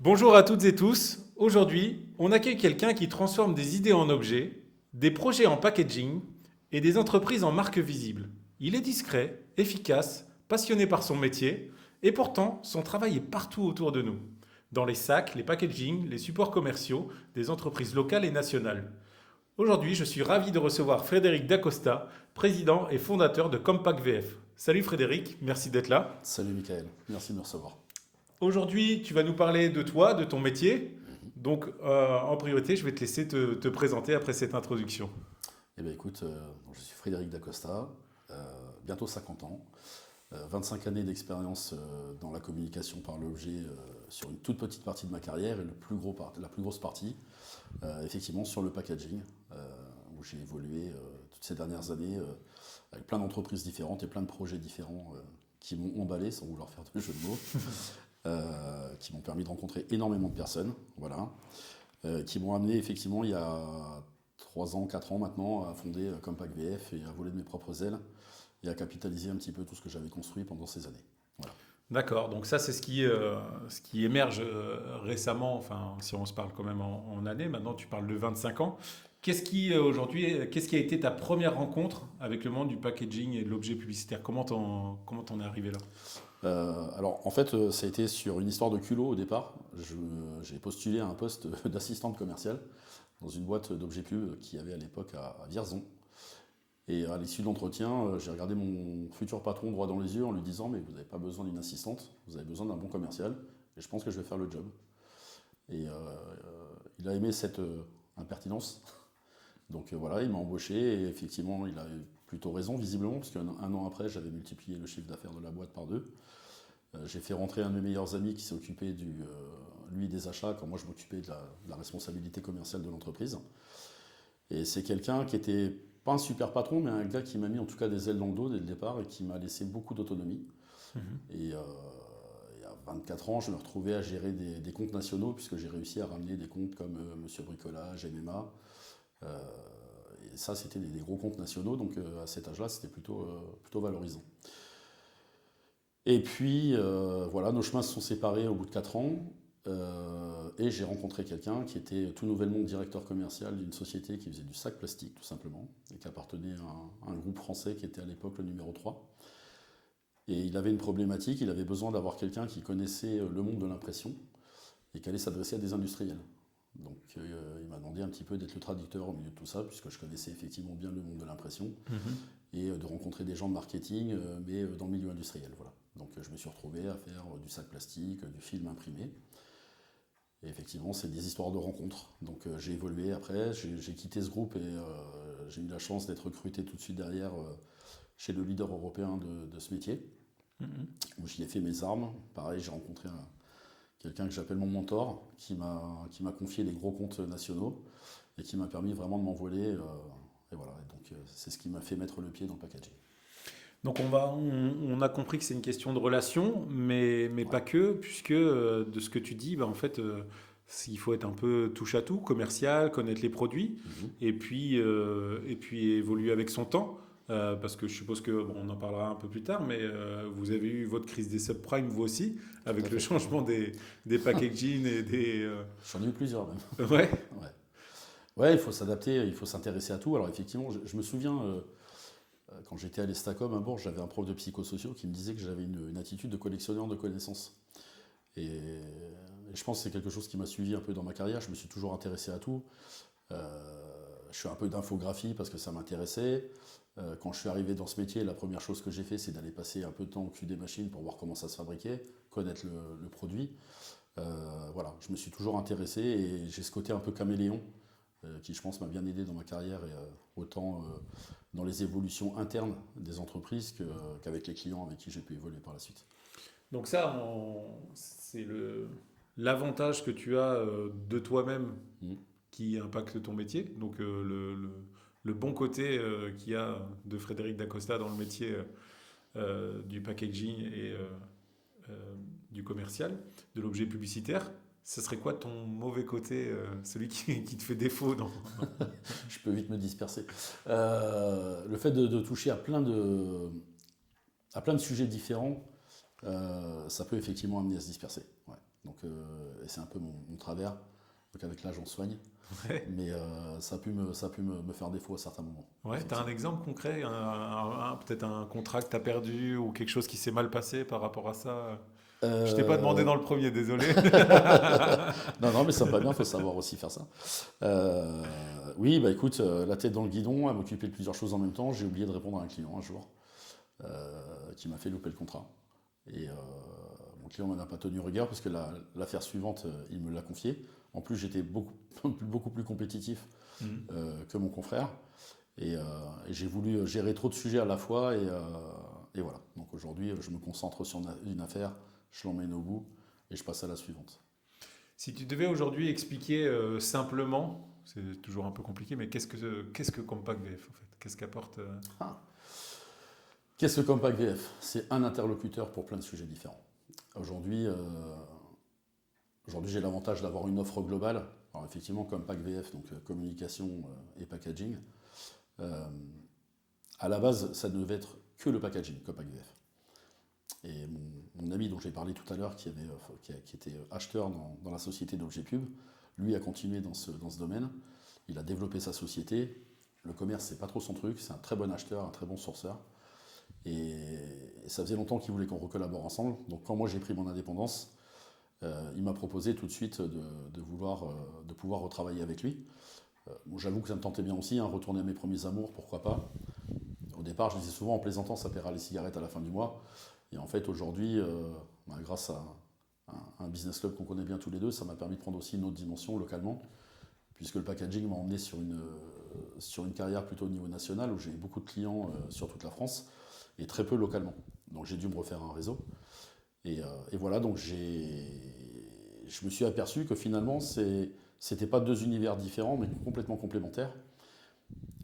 Bonjour à toutes et tous. Aujourd'hui, on accueille quelqu'un qui transforme des idées en objets, des projets en packaging et des entreprises en marques visibles. Il est discret, efficace, passionné par son métier et pourtant son travail est partout autour de nous. Dans les sacs, les packaging, les supports commerciaux des entreprises locales et nationales. Aujourd'hui, je suis ravi de recevoir Frédéric Dacosta, président et fondateur de Compact VF. Salut Frédéric, merci d'être là. Salut Michael, merci de me recevoir. Aujourd'hui, tu vas nous parler de toi, de ton métier. Donc, en priorité, je vais te laisser te présenter après cette introduction. Eh bien écoute, je suis Frédéric Dacosta, bientôt 50 ans, 25 années d'expérience dans la communication par l'objet sur une toute petite partie de ma carrière et la plus grosse partie, effectivement, sur le packaging, où j'ai évolué toutes ces dernières années avec plein d'entreprises différentes et plein de projets différents qui m'ont emballé, sans vouloir faire de jeu de mots, qui m'ont permis de rencontrer énormément de personnes, voilà, qui m'ont amené effectivement il y a 3 ans, 4 ans maintenant à fonder Compact VF et à voler de mes propres ailes et à capitaliser un petit peu tout ce que j'avais construit pendant ces années. Voilà. D'accord, donc ça, c'est ce qui émerge récemment, enfin, si on se parle quand même en années. Maintenant, tu parles de 25 ans. Qu'est-ce qui a été ta première rencontre avec le monde du packaging et de l'objet publicitaire? Comment t'en es arrivé là? Alors en fait, ça a été sur une histoire de culot au départ. J'ai postulé à un poste d'assistante commerciale dans une boîte d'objets pub qui avait à l'époque à Vierzon. Et à l'issue de l'entretien, j'ai regardé mon futur patron droit dans les yeux en lui disant: mais vous n'avez pas besoin d'une assistante, vous avez besoin d'un bon commercial et je pense que je vais faire le job. Et il a aimé cette impertinence. Donc voilà, il m'a embauché et effectivement, il a eu plutôt raison visiblement, parce qu'un an après, j'avais multiplié le chiffre d'affaires de la boîte par deux. J'ai fait rentrer un de mes meilleurs amis qui s'est occupé lui des achats quand moi je m'occupais de la responsabilité commerciale de l'entreprise. Et c'est quelqu'un qui était pas un super patron, mais un gars qui m'a mis en tout cas des ailes dans le dos dès le départ et qui m'a laissé beaucoup d'autonomie. Et il y a 24 ans, je me retrouvais à gérer des comptes nationaux, puisque j'ai réussi à ramener des comptes comme Monsieur Bricolage, MMA. Euh, et ça, c'était des gros comptes nationaux, donc à cet âge-là, c'était plutôt valorisant. Et puis, voilà, nos chemins se sont séparés au bout de 4 ans. Et j'ai rencontré quelqu'un qui était tout nouvellement directeur commercial d'une société qui faisait du sac plastique, tout simplement, et qui appartenait à un groupe français qui était à l'époque le numéro 3. Et il avait une problématique, il avait besoin d'avoir quelqu'un qui connaissait le monde de l'impression et qui allait s'adresser à des industriels. Donc il m'a demandé un petit peu d'être le traducteur au milieu de tout ça, puisque je connaissais effectivement bien le monde de l'impression, et de rencontrer des gens de marketing, mais dans le milieu industriel. Voilà. Donc je me suis retrouvé à faire du sac plastique, du film imprimé. Et effectivement, c'est des histoires de rencontres. Donc j'ai évolué après, j'ai quitté ce groupe et j'ai eu la chance d'être recruté tout de suite derrière chez le leader européen de ce métier, où j'y ai fait mes armes. Pareil, j'ai rencontré quelqu'un que j'appelle mon mentor, qui m'a confié les gros comptes nationaux et qui m'a permis vraiment de m'envoler. Et voilà, et donc c'est ce qui m'a fait mettre le pied dans le packaging. Donc on a compris que c'est une question de relation, mais Ouais. pas que, puisque de ce que tu dis, bah, en fait, il faut être un peu touche à tout, commercial, connaître les produits, Mhm. et puis évoluer avec son temps. Parce que je suppose que, bon, on en parlera un peu plus tard, mais vous avez eu votre crise des subprimes, vous aussi, Tout à avec le fait. changement des packaging et des... J'en ai eu plusieurs même. Ouais. Ouais. Ouais, il faut s'adapter, il faut s'intéresser à tout. Alors effectivement, je me souviens, quand j'étais à l'Estacom à Bourges, j'avais un prof de psychosociaux qui me disait que j'avais une attitude de collectionneur de connaissances. Et je pense que c'est quelque chose qui m'a suivi un peu dans ma carrière. Je me suis toujours intéressé à tout. Je fais un peu d'infographie parce que ça m'intéressait. Quand je suis arrivé dans ce métier, la première chose que j'ai fait, c'est d'aller passer un peu de temps au cul des machines pour voir comment ça se fabriquait, connaître le produit. Voilà, je me suis toujours intéressé et j'ai ce côté un peu caméléon qui, je pense, m'a bien aidé dans ma carrière, et autant dans les évolutions internes des entreprises qu'avec les clients avec qui j'ai pu évoluer par la suite. Donc ça, c'est l'avantage que tu as de toi-même Mhm. qui impacte ton métier. Donc le bon côté qu'il y a de Frédéric Dacosta dans le métier du packaging et du commercial, de l'objet publicitaire. Ce serait quoi ton mauvais côté, celui qui te fait défaut Je peux vite me disperser. Le fait de toucher à plein de sujets différents, ça peut effectivement amener à se disperser. Ouais. Donc et c'est un peu mon travers. Donc avec l'âge, on soigne. Ouais. Mais ça a pu me faire défaut à certains moments. Ouais, t'as un Effectivement. exemple concret, peut-être un contrat que t'as perdu ou quelque chose qui s'est mal passé par rapport à ça? Je t'ai pas demandé Euh, dans le premier, désolé. non, non, mais ça me va bien, il faut savoir aussi faire ça. Oui, bah écoute, la tête dans le guidon, à m'occuper de plusieurs choses en même temps, j'ai oublié de répondre à un client un jour qui m'a fait louper le contrat. Et mon client n'en a pas tenu rigueur parce que l'affaire suivante, il me l'a confiée. En plus, j'étais beaucoup plus compétitif Mhm. que mon confrère. Et, et j'ai voulu gérer trop de sujets à la fois. Et voilà. Donc aujourd'hui, je me concentre sur une affaire, je l'emmène au bout et je passe à la suivante. Si tu devais aujourd'hui expliquer simplement, c'est toujours un peu compliqué, mais qu'est-ce que Compact VF en fait? Qu'est-ce qu'apporte Ah. Qu'est-ce que Compact VF? C'est un interlocuteur pour plein de sujets différents. Aujourd'hui, j'ai l'avantage d'avoir une offre globale. Alors effectivement, Compact VF, donc communication et packaging. Euh, à la base, ça ne devait être que le packaging, Compact VF. Et mon ami dont j'ai parlé tout à l'heure, qui était acheteur dans la société d'Objet Pub, lui a continué dans ce domaine. Il a développé sa société. Le commerce, c'est pas trop son truc. C'est un très bon acheteur, un très bon sourceur. Et ça faisait longtemps qu'il voulait qu'on recollabore ensemble. Donc quand moi j'ai pris mon indépendance, il m'a proposé tout de suite de pouvoir retravailler avec lui. Bon, j'avoue que ça me tentait bien aussi, hein, retourner à mes premiers amours, pourquoi pas. Au départ, je disais souvent en plaisantant, ça paiera les cigarettes à la fin du mois. Et en fait, aujourd'hui, grâce à un business club qu'on connaît bien tous les deux, ça m'a permis de prendre aussi une autre dimension localement, puisque le packaging m'a emmené sur une carrière plutôt au niveau national, où j'ai eu beaucoup de clients sur toute la France, et très peu localement. Donc j'ai dû me refaire un réseau. Et voilà, donc je me suis aperçu que finalement, c'était pas deux univers différents, mais complètement complémentaires.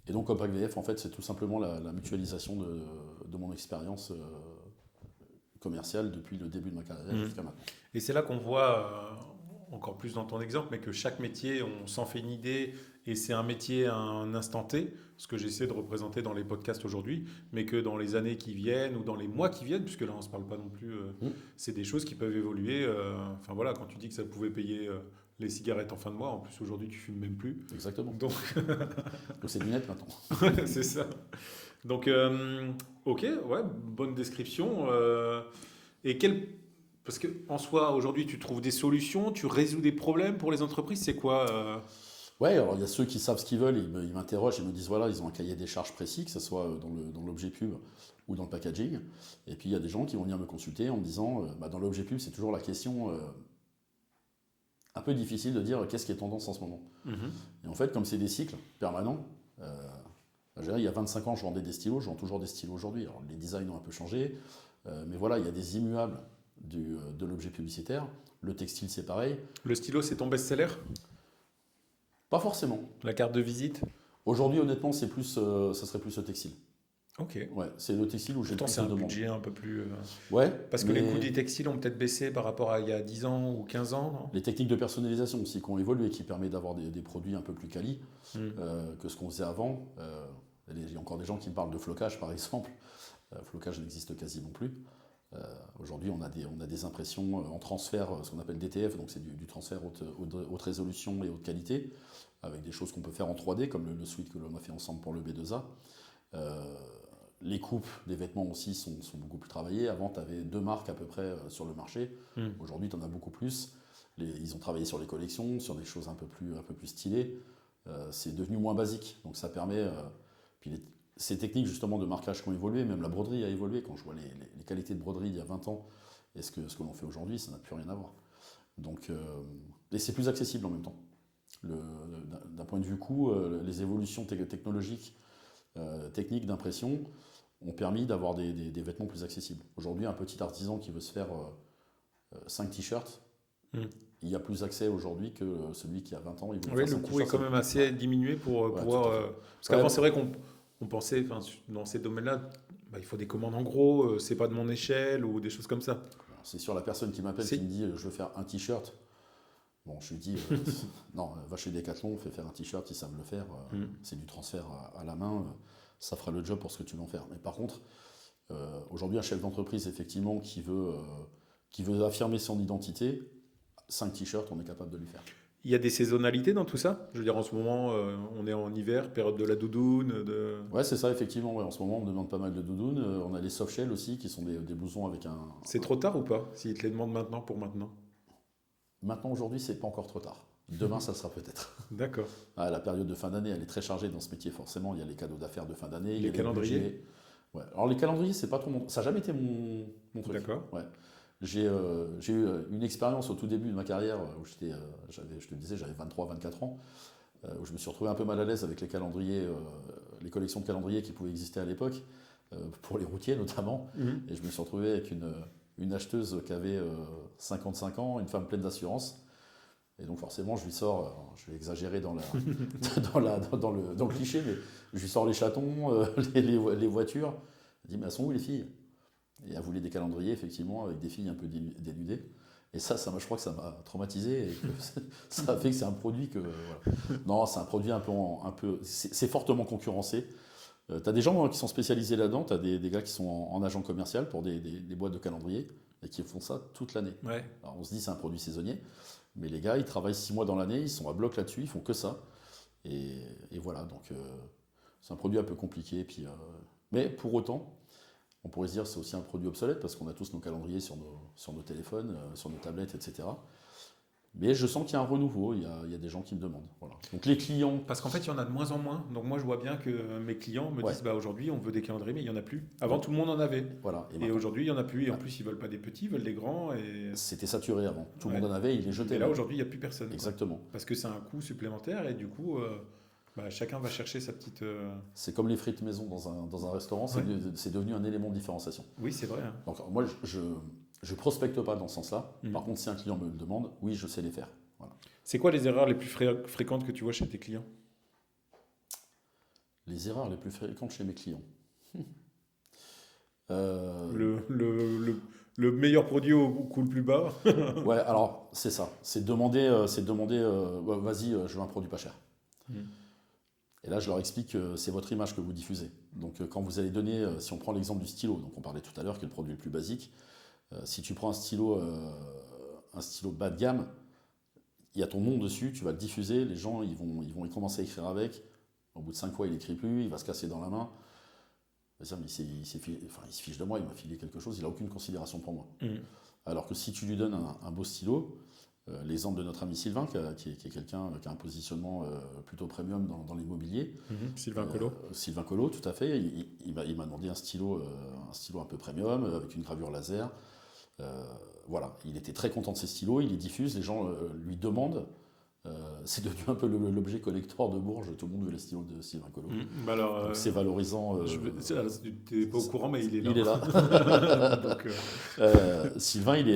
Et donc Compact VF, en fait, c'est tout simplement la mutualisation de mon expérience commerciale depuis le début de ma carrière Mhm. jusqu'à maintenant. Et c'est là qu'on voit, encore plus dans ton exemple, mais que chaque métier, on s'en fait une idée et c'est un métier à un instant T, ce que j'essaie de représenter dans les podcasts aujourd'hui, mais que dans les années qui viennent ou dans les mois qui viennent, puisque là on ne se parle pas non plus, Hmm, c'est des choses qui peuvent évoluer. Enfin voilà, quand tu dis que ça pouvait payer les cigarettes en fin de mois, en plus aujourd'hui tu fumes même plus. exactement. Donc Donc c'est du net maintenant. c'est ça. Donc ok, ouais, bonne description. Et quel parce que en soi, aujourd'hui, tu trouves des solutions, tu résous des problèmes pour les entreprises, c'est quoi Ouais, alors il y a ceux qui savent ce qu'ils veulent, ils m'interrogent, ils me disent voilà, ils ont un cahier des charges précis, que ce soit dans l'objet pub ou dans le packaging. Et puis il y a des gens qui vont venir me consulter en me disant dans l'objet pub, c'est toujours la question un peu difficile de dire qu'est-ce qui est tendance en ce moment. Mhm. Et en fait, comme c'est des cycles permanents, je dirais, il y a 25 ans, je vendais des stylos, je vends toujours des stylos aujourd'hui. Alors les designs ont un peu changé, mais voilà, il y a des immuables de l'objet publicitaire. Le textile, c'est pareil. Le stylo, c'est ton best-seller? Pas forcément. La carte de visite? Aujourd'hui, honnêtement, ça serait plus le textile. Ok. Ouais, c'est le textile où j'ai le Pourtant, plus c'est de un demandes. budget un peu plus. Ouais, Parce que les coûts mais des textiles ont peut-être baissé par rapport à il y a 10 ans ou 15 ans, non? les techniques de personnalisation aussi qui ont évolué, qui permettent d'avoir des produits un peu plus quali Mhm. que ce qu'on faisait avant. Il y a encore des gens qui me parlent de flocage, par exemple. Flocage n'existe quasiment plus. Euh, Aujourd'hui, on a des impressions en transfert, ce qu'on appelle DTF, donc c'est du transfert haute résolution et haute qualité, avec des choses qu'on peut faire en 3D, comme le suite que l'on a fait ensemble pour le B2A. Euh, les coupes des vêtements aussi sont beaucoup plus travaillées. Avant, tu avais deux marques à peu près sur le marché. Mhm. Aujourd'hui, tu en as beaucoup plus. Ils ont travaillé sur les collections, sur des choses un peu plus stylées. C'est devenu moins basique. Donc ça permet. Puis ces techniques justement de marquage qui ont évolué, même la broderie a évolué. Quand je vois les qualités de broderie il y a 20 ans et ce que l'on fait aujourd'hui, ça n'a plus rien à voir. Donc, et c'est plus accessible en même temps. D'un point de vue coût, les évolutions technologiques, techniques d'impression ont permis d'avoir des vêtements plus accessibles. Aujourd'hui, un petit artisan qui veut se faire 5 t-shirts, Mhm. il y a plus accès aujourd'hui que celui qui a 20 ans, il voulait Oui, faire le 5 coût est t-shirts. quand même assez diminué pour Ouais, pouvoir. tout à fait. Parce qu'avant, Ouais, c'est vrai qu'on pensait, enfin, dans ces domaines-là, bah, il faut des commandes en gros, c'est pas de mon échelle ou des choses comme ça. c'est sur la personne qui m'appelle qui C'est. me dit je veux faire un t-shirt. Bon, je lui dis non, va chez Decathlon, fais faire un t-shirt, ils savent le faire. Mhm. C'est du transfert à la main, ça fera le job pour ce que tu veux en faire. Mais par contre, aujourd'hui, un chef d'entreprise effectivement qui veut affirmer son identité, 5 t-shirts, on est capable de lui faire. Il y a des saisonnalités dans tout ça? Je veux dire, en ce moment, on est en hiver, période de la doudoune, de... Ouais, c'est ça, effectivement. Ouais. En ce moment, on me demande pas mal de doudounes. On a les soft shell aussi, qui sont des blousons avec un. C'est trop tard ou pas? S'ils te les demandent maintenant pour maintenant. Maintenant, aujourd'hui, c'est pas encore trop tard. Demain, ça sera peut-être. D'accord. Ah, la période de fin d'année, elle est très chargée dans ce métier, forcément. Il y a les cadeaux d'affaires de fin d'année. Il y Les a calendriers. budgets. Ouais. Alors, les calendriers, c'est pas trop mon. Ça n'a jamais été mon truc. D'accord. Ouais. J'ai eu une expérience au tout début de ma carrière où je te disais, j'avais 23-24 ans, où je me suis retrouvé un peu mal à l'aise avec les calendriers, les collections de calendriers qui pouvaient exister à l'époque, pour les routiers notamment. Mhm. Et je me suis retrouvé avec une acheteuse qui avait 55 ans, une femme pleine d'assurance. Et donc forcément, je lui sors, je vais exagérer dans le cliché, mais je lui sors les chatons, les voitures. Elle dit, mais elles sont où les filles? Et elle voulait des calendriers, effectivement, avec des filles un peu dénudées. Et ça je crois que ça m'a traumatisé. Et que ça a fait que c'est un produit que. Voilà. Non, c'est un produit un peu c'est fortement concurrencé. Tu as des gens qui sont spécialisés là-dedans. Tu as des gars qui sont en agent commercial pour des boîtes de calendriers et qui font ça toute l'année. Ouais. Alors on se dit c'est un produit saisonnier. Mais les gars, ils travaillent 6 mois dans l'année. Ils sont à bloc là-dessus. Ils font que ça. Et voilà. Donc c'est un produit un peu compliqué. Puis, mais pour autant. On pourrait se dire que c'est aussi un produit obsolète parce qu'on a tous nos calendriers sur nos téléphones, sur nos tablettes, etc. Mais je sens qu'il y a un renouveau, il y a des gens qui me demandent. Voilà. Donc les clients. Parce qu'en fait, il y en a de moins en moins. Donc moi, je vois bien que mes clients me Ouais. disent, bah aujourd'hui, on veut des calendriers, mais il n'y en a plus. Avant, tout le monde en avait. Voilà. Et maintenant, aujourd'hui, il n'y en a plus. Et en plus, ils veulent pas des petits, ils veulent des grands. Et, c'était saturé avant. Tout le Ouais. monde en avait, il les jetait. et là, aujourd'hui, il n'y a plus personne. Quoi. Exactement. Parce que c'est un coût supplémentaire et du coup, bah, chacun va chercher sa petite... C'est comme les frites maison dans un restaurant, Ouais. c'est devenu un élément de différenciation. Oui, c'est vrai. Hein. Donc moi, je prospecte pas dans ce sens-là. Mhm. Par contre, si un client me le demande, oui, je sais les faire. Voilà. C'est quoi les erreurs les plus fréquentes que tu vois chez tes clients? Les erreurs les plus fréquentes chez mes clients. Le meilleur produit au coût le plus bas? Ouais, alors c'est ça. C'est demander, ouais, vas-y, je veux un produit pas cher. Mhm. Et là, je leur explique que c'est votre image que vous diffusez. Donc, quand vous allez donner, si on prend l'exemple du stylo, donc on parlait tout à l'heure qui est le produit le plus basique, si tu prends un stylo bas de gamme, il y a ton nom dessus, tu vas le diffuser, les gens ils vont commencer à écrire avec. Au bout de 5 fois, il n'écrit plus, il va se casser dans la main. Il va se dire, mais il se fiche de moi, il m'a filé quelque chose, il n'a aucune considération pour moi. Mhm. Alors que si tu lui donnes un beau stylo, l'exemple de notre ami Sylvain, qui est quelqu'un qui a un positionnement plutôt premium dans l'immobilier. Sylvain Collot. Sylvain Collot, tout à fait. Il m'a demandé un stylo un peu premium, avec une gravure laser. Voilà, il était très content de ses stylos, il les diffuse, les gens lui demandent. C'est devenu un peu l'objet collector de Bourges, tout le monde veut les stylos de Sylvain Collot. Bah alors, Donc c'est valorisant. tu n'es pas au courant, mais il est là. Il est là. Donc, Sylvain, il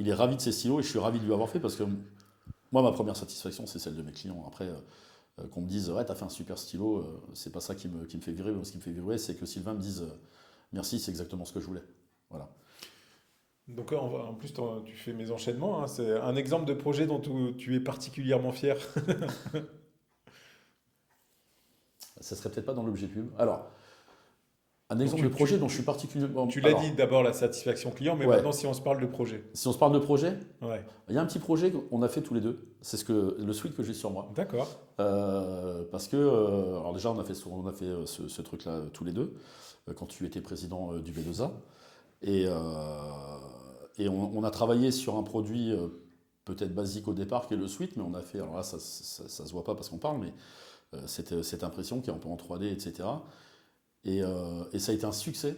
est ravi de ses stylos et je suis ravi de lui avoir fait parce que moi, ma première satisfaction, c'est celle de mes clients. Après, qu'on me dise, ouais, t'as fait un super stylo, c'est pas ça qui me fait vibrer. Ce qui me fait vibrer, c'est que Sylvain me dise, merci, c'est exactement ce que je voulais. Voilà. donc en plus, tu fais mes enchaînements. Hein. C'est un exemple de projet dont tu es particulièrement fier. Ça serait peut-être pas dans l'objet pub. Alors, un exemple de projet dont je suis particulièrement. Tu l'as Alors, dit d'abord la satisfaction client, mais Ouais. maintenant si on se parle de projet. si on se parle de projet, Ouais. il y a un petit projet qu'on a fait tous les deux. C'est le suite que j'ai sur moi. D'accord. Parce que, alors déjà, on a fait ce truc-là tous les deux, quand tu étais président du B2A. Et on a travaillé sur un produit peut-être basique au départ, qui est le suite, mais on a fait, alors là, ça se voit pas parce qu'on parle, mais cette impression qui est un peu en 3D, etc. Et ça a été un succès.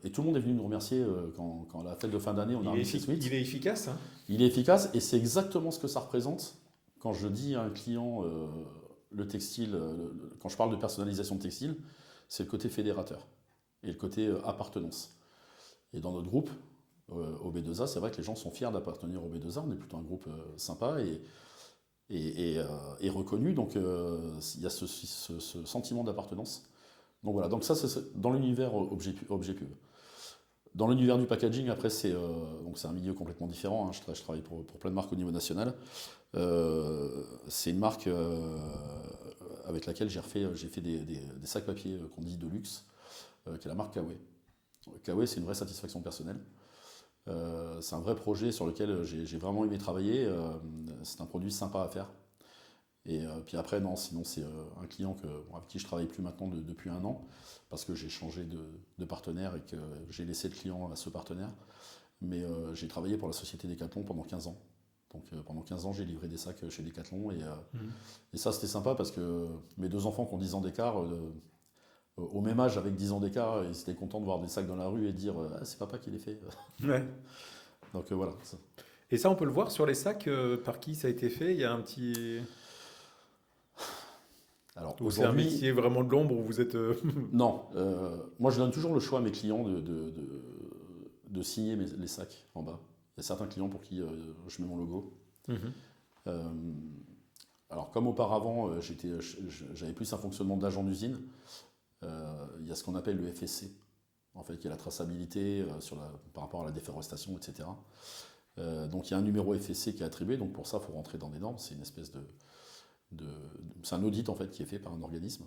Et tout le monde est venu nous remercier quand à la fête de fin d'année, on a remis ces suites. Il est efficace. Hein. Il est efficace et c'est exactement ce que ça représente quand je dis à un client le textile, quand je parle de personnalisation de textile, c'est le côté fédérateur et le côté appartenance. Et dans notre groupe, au B2A, c'est vrai que les gens sont fiers d'appartenir au B2A, on est plutôt un groupe sympa et reconnu, donc il y a ce sentiment d'appartenance. Donc voilà, donc ça c'est dans l'univers objet pub. Dans l'univers du packaging, après, c'est un milieu complètement différent. Hein. Je travaille pour plein de marques au niveau national. C'est une marque avec laquelle j'ai fait des sacs papier qu'on dit de luxe, qui est la marque Kawe. Kawe, c'est une vraie satisfaction personnelle. C'est un vrai projet sur lequel j'ai vraiment aimé travailler. C'est un produit sympa à faire. Et puis après, non, sinon c'est un client avec qui je travaille plus maintenant depuis 1 an, parce que j'ai changé de partenaire et que j'ai laissé le client à ce partenaire. Mais j'ai travaillé pour la société Decathlon pendant 15 ans. Donc pendant 15 ans, j'ai livré des sacs chez Decathlon. Et ça, c'était sympa parce que mes 2 enfants qui ont 10 ans d'écart, au même âge, avec 10 ans d'écart, ils étaient contents de voir des sacs dans la rue et dire ah, c'est papa qui les fait. Ouais. Donc voilà. Et ça, on peut le voir sur les sacs, par qui ça a été fait. Il y a un petit... Alors Ou c'est un aujourd'hui, métier vraiment de l'ombre où vous êtes... non. Moi, je donne toujours le choix à mes clients de signer les sacs en bas. Il y a certains clients pour qui je mets mon logo. Mhm. Euh, alors, comme auparavant, j'avais plus un fonctionnement d'agent d'usine, il y a ce qu'on appelle le FSC. En fait, il y a la traçabilité par rapport à la déforestation, etc. Donc, il y a un numéro FSC qui est attribué. Donc, pour ça, il faut rentrer dans des normes. C'est une espèce c'est un audit en fait qui est fait par un organisme.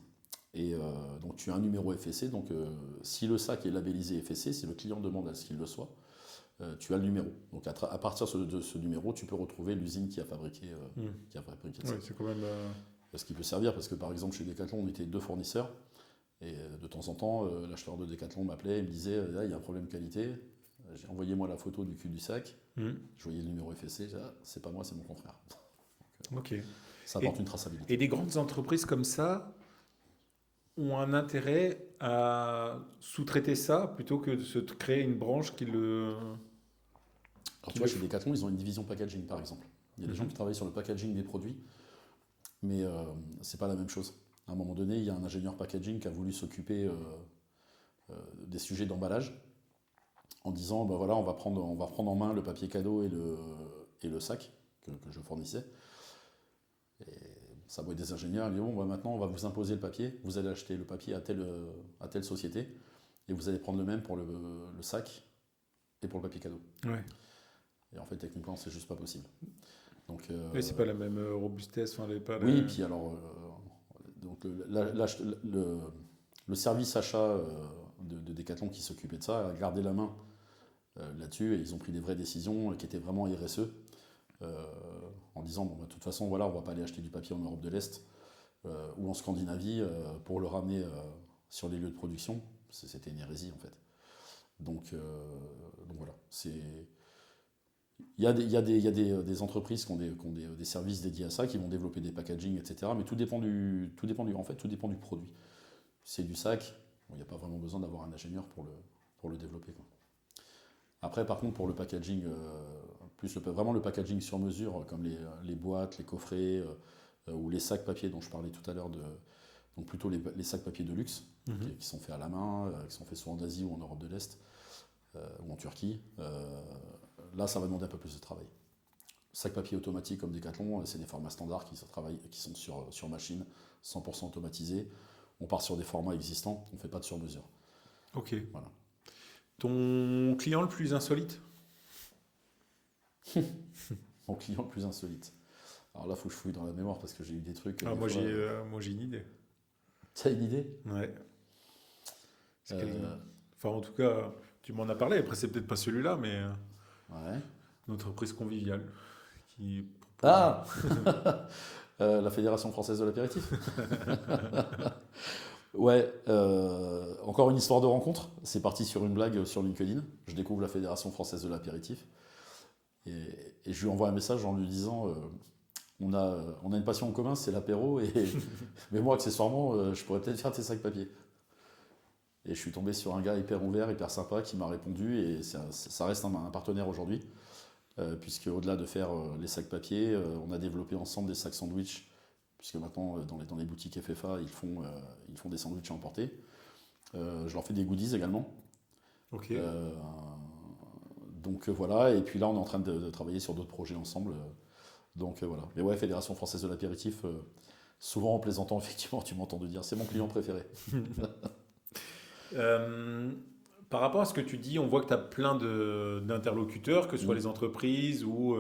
Et donc, tu as un numéro FSC. Donc, si le sac est labellisé FSC, si le client demande à ce qu'il le soit, tu as le numéro. Donc à partir de ce numéro, tu peux retrouver l'usine qui a fabriqué Oui, ça. c'est quand même... Ce qui peut servir, parce que par exemple chez Decathlon, on était 2 fournisseurs, et de temps en temps, l'acheteur de Decathlon m'appelait et me disait ah, il y a un problème de qualité, envoyez-moi la photo du cul du sac, je voyais le numéro FSC, je disais, ah, c'est pas moi, c'est mon confrère. Ok. Ça apporte une traçabilité. Et des grandes entreprises comme ça ont un intérêt à sous-traiter ça plutôt que de se créer une branche qui le... Alors tu vois, chez Decathlon, ils ont une division packaging par exemple. Il y a des gens qui travaillent sur le packaging des produits, mais c'est pas la même chose. À un moment donné, il y a un ingénieur packaging qui a voulu s'occuper des sujets d'emballage en disant bah voilà, on va prendre en main le papier cadeau et le sac que je fournissais. Et ça va être des ingénieurs, ils disent bon, bah, maintenant on va vous imposer le papier, vous allez acheter le papier à telle société et vous allez prendre le même pour le sac et pour le papier cadeau. Ouais. Et en fait, techniquement, c'est juste pas possible. Donc, Mais c'est pas la même robustesse. Enfin, pas oui, puis alors, donc le service achat de Decathlon qui s'occupait de ça a gardé la main là-dessus et ils ont pris des vraies décisions qui étaient vraiment RSE en disant bon, bah, de toute façon, voilà, on va pas aller acheter du papier en Europe de l'Est ou en Scandinavie pour le ramener sur les lieux de production. C'était une hérésie en fait. Donc voilà, il y a des entreprises qui ont des services dédiés à ça, qui vont développer des packaging, etc. Mais tout dépend du produit. Si c'est du sac, il n'y a pas vraiment besoin d'avoir un ingénieur pour le développer, quoi. Après, par contre, pour le packaging, vraiment le packaging sur mesure, comme les boîtes, les coffrets ou les sacs papier dont je parlais tout à l'heure, donc plutôt les sacs papier de luxe, qui sont faits à la main, qui sont faits soit en Asie ou en Europe de l'Est, ou en Turquie. Là, ça va demander un peu plus de travail. Sac papier automatique comme Decathlon, c'est des formats standards qui sont sur machine, 100% automatisés. On part sur des formats existants, on ne fait pas de sur-mesure. Ok. Voilà. Ton client le plus insolite? Mon client le plus insolite. Alors là, il faut que je fouille dans la mémoire parce que j'ai eu des trucs. Ah, moi, j'ai une idée. Tu as une idée? Ouais. Enfin, en tout cas, tu m'en as parlé. Après, c'est peut-être pas celui-là, mais Ouais. une entreprise conviviale. Ah La Fédération française de l'apéritif. Ouais, encore une histoire de rencontre. C'est parti sur une blague sur LinkedIn. Je découvre la Fédération française de l'apéritif. Et je lui envoie un message en lui disant on a une passion en commun, c'est l'apéro. Mais moi, accessoirement, je pourrais peut-être faire tes sacs papier. Et je suis tombé sur un gars hyper ouvert, hyper sympa qui m'a répondu. Et ça reste un partenaire aujourd'hui. Puisque au-delà de faire les sacs papier, on a développé ensemble des sacs sandwich. Puisque maintenant, dans les boutiques FFA, ils font des sandwichs à emporter. Je leur fais des goodies également. Ok. Donc voilà, et puis là, on est en train de travailler sur d'autres projets ensemble. Donc voilà. Mais ouais, Fédération française de l'apéritif, souvent en plaisantant, effectivement, tu m'entends dire, c'est mon client préféré. Par rapport à ce que tu dis, on voit que tu as plein d'interlocuteurs, que ce soit les entreprises ou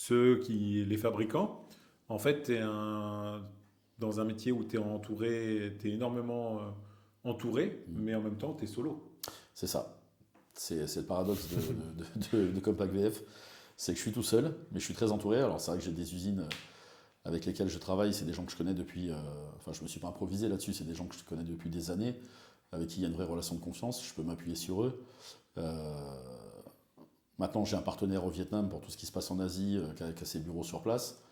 les fabricants. En fait, tu es dans un métier où tu es énormément entouré, mais en même temps, tu es solo. C'est ça. C'est le paradoxe de Compact VF, c'est que je suis tout seul, mais je suis très entouré. Alors c'est vrai que j'ai des usines avec lesquelles je travaille, c'est des gens que je connais depuis... enfin, je ne me suis pas improvisé là-dessus, c'est des gens que je connais depuis des années, avec qui il y a une vraie relation de confiance, je peux m'appuyer sur eux. Maintenant, j'ai un partenaire au Vietnam pour tout ce qui se passe en Asie, qui a ses bureaux sur place.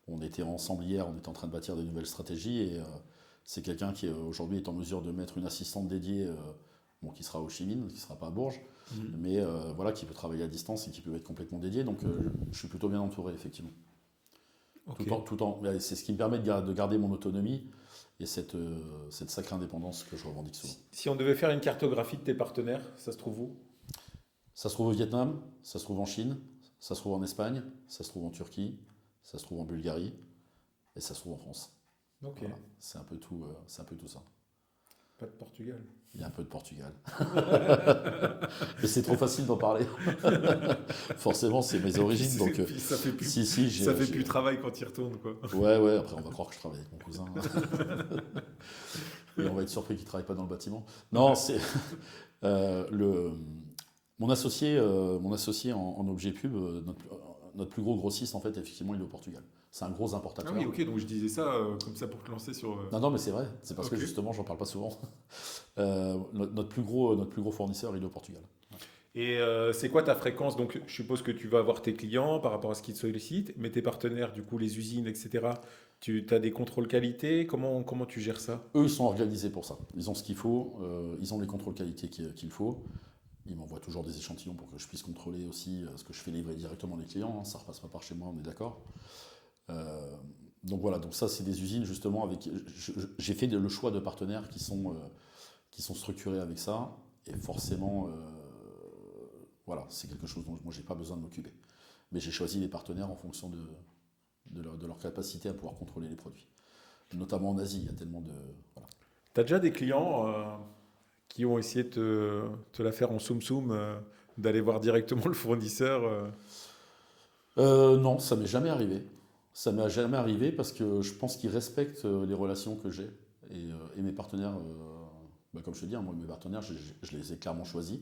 On était ensemble hier, on était en train de bâtir des nouvelles stratégies, et c'est quelqu'un qui aujourd'hui est en mesure de mettre une assistante dédiée, qui sera au Chi Minh, qui ne sera pas à Bourges, mais voilà, qui peut travailler à distance et qui peut être complètement dédié. Donc je suis plutôt bien entouré, effectivement. Ok. C'est ce qui me permet de garder mon autonomie et cette sacrée indépendance que je revendique souvent. Si on devait faire une cartographie de tes partenaires, ça se trouve où? Ça se trouve au Vietnam, ça se trouve en Chine, ça se trouve en Espagne, ça se trouve en Turquie, ça se trouve en Bulgarie et ça se trouve en France. Ok. Voilà. C'est un peu tout ça. Pas de Portugal. Il y a un peu de Portugal. Mais c'est trop facile d'en parler. Forcément, c'est mes origines. Donc, Puis ça fait plus, ça fait plus travail quand il retourne, quoi. Ouais, après on va croire que je travaille avec mon cousin. Et on va être surpris qu'il ne travaille pas dans le bâtiment. Non, c'est mon associé en objet pub, notre plus gros grossiste, en fait, effectivement, il est au Portugal. C'est un gros importateur. Ah oui, ok, donc je disais ça comme ça pour te lancer sur. Non, mais c'est vrai. C'est parce Ok. que justement, j'en parle pas souvent. Notre plus gros fournisseur, il est au Portugal. Et c'est quoi ta fréquence? Donc, je suppose que tu vas voir tes clients par rapport à ce qu'ils te sollicitent, mais tes partenaires, du coup, les usines, etc., tu as des contrôles qualité. Comment tu gères ça? Eux, ils sont organisés pour ça. Ils ont ce qu'il faut. Ils ont les contrôles qualité qu'il faut. Ils m'envoient toujours des échantillons pour que je puisse contrôler aussi ce que je fais livrer directement les clients. Hein. Ça ne repasse pas par chez moi, on est d'accord. Donc voilà, donc ça, c'est des usines justement avec. J'ai fait le choix de partenaires qui sont structurés avec ça. Et forcément, voilà, c'est quelque chose dont moi, j'ai pas besoin de m'occuper. Mais j'ai choisi les partenaires en fonction de leur capacité à pouvoir contrôler les produits. Notamment en Asie, il y a tellement de. Voilà. Tu as déjà des clients qui ont essayé de te la faire en soum-soum, d'aller voir directement le fournisseur Non, ça m'est jamais arrivé. Ça m'est jamais arrivé parce que je pense qu'ils respectent les relations que j'ai. Et mes partenaires, comme je te dis, hein, moi, mes partenaires, je les ai clairement choisis.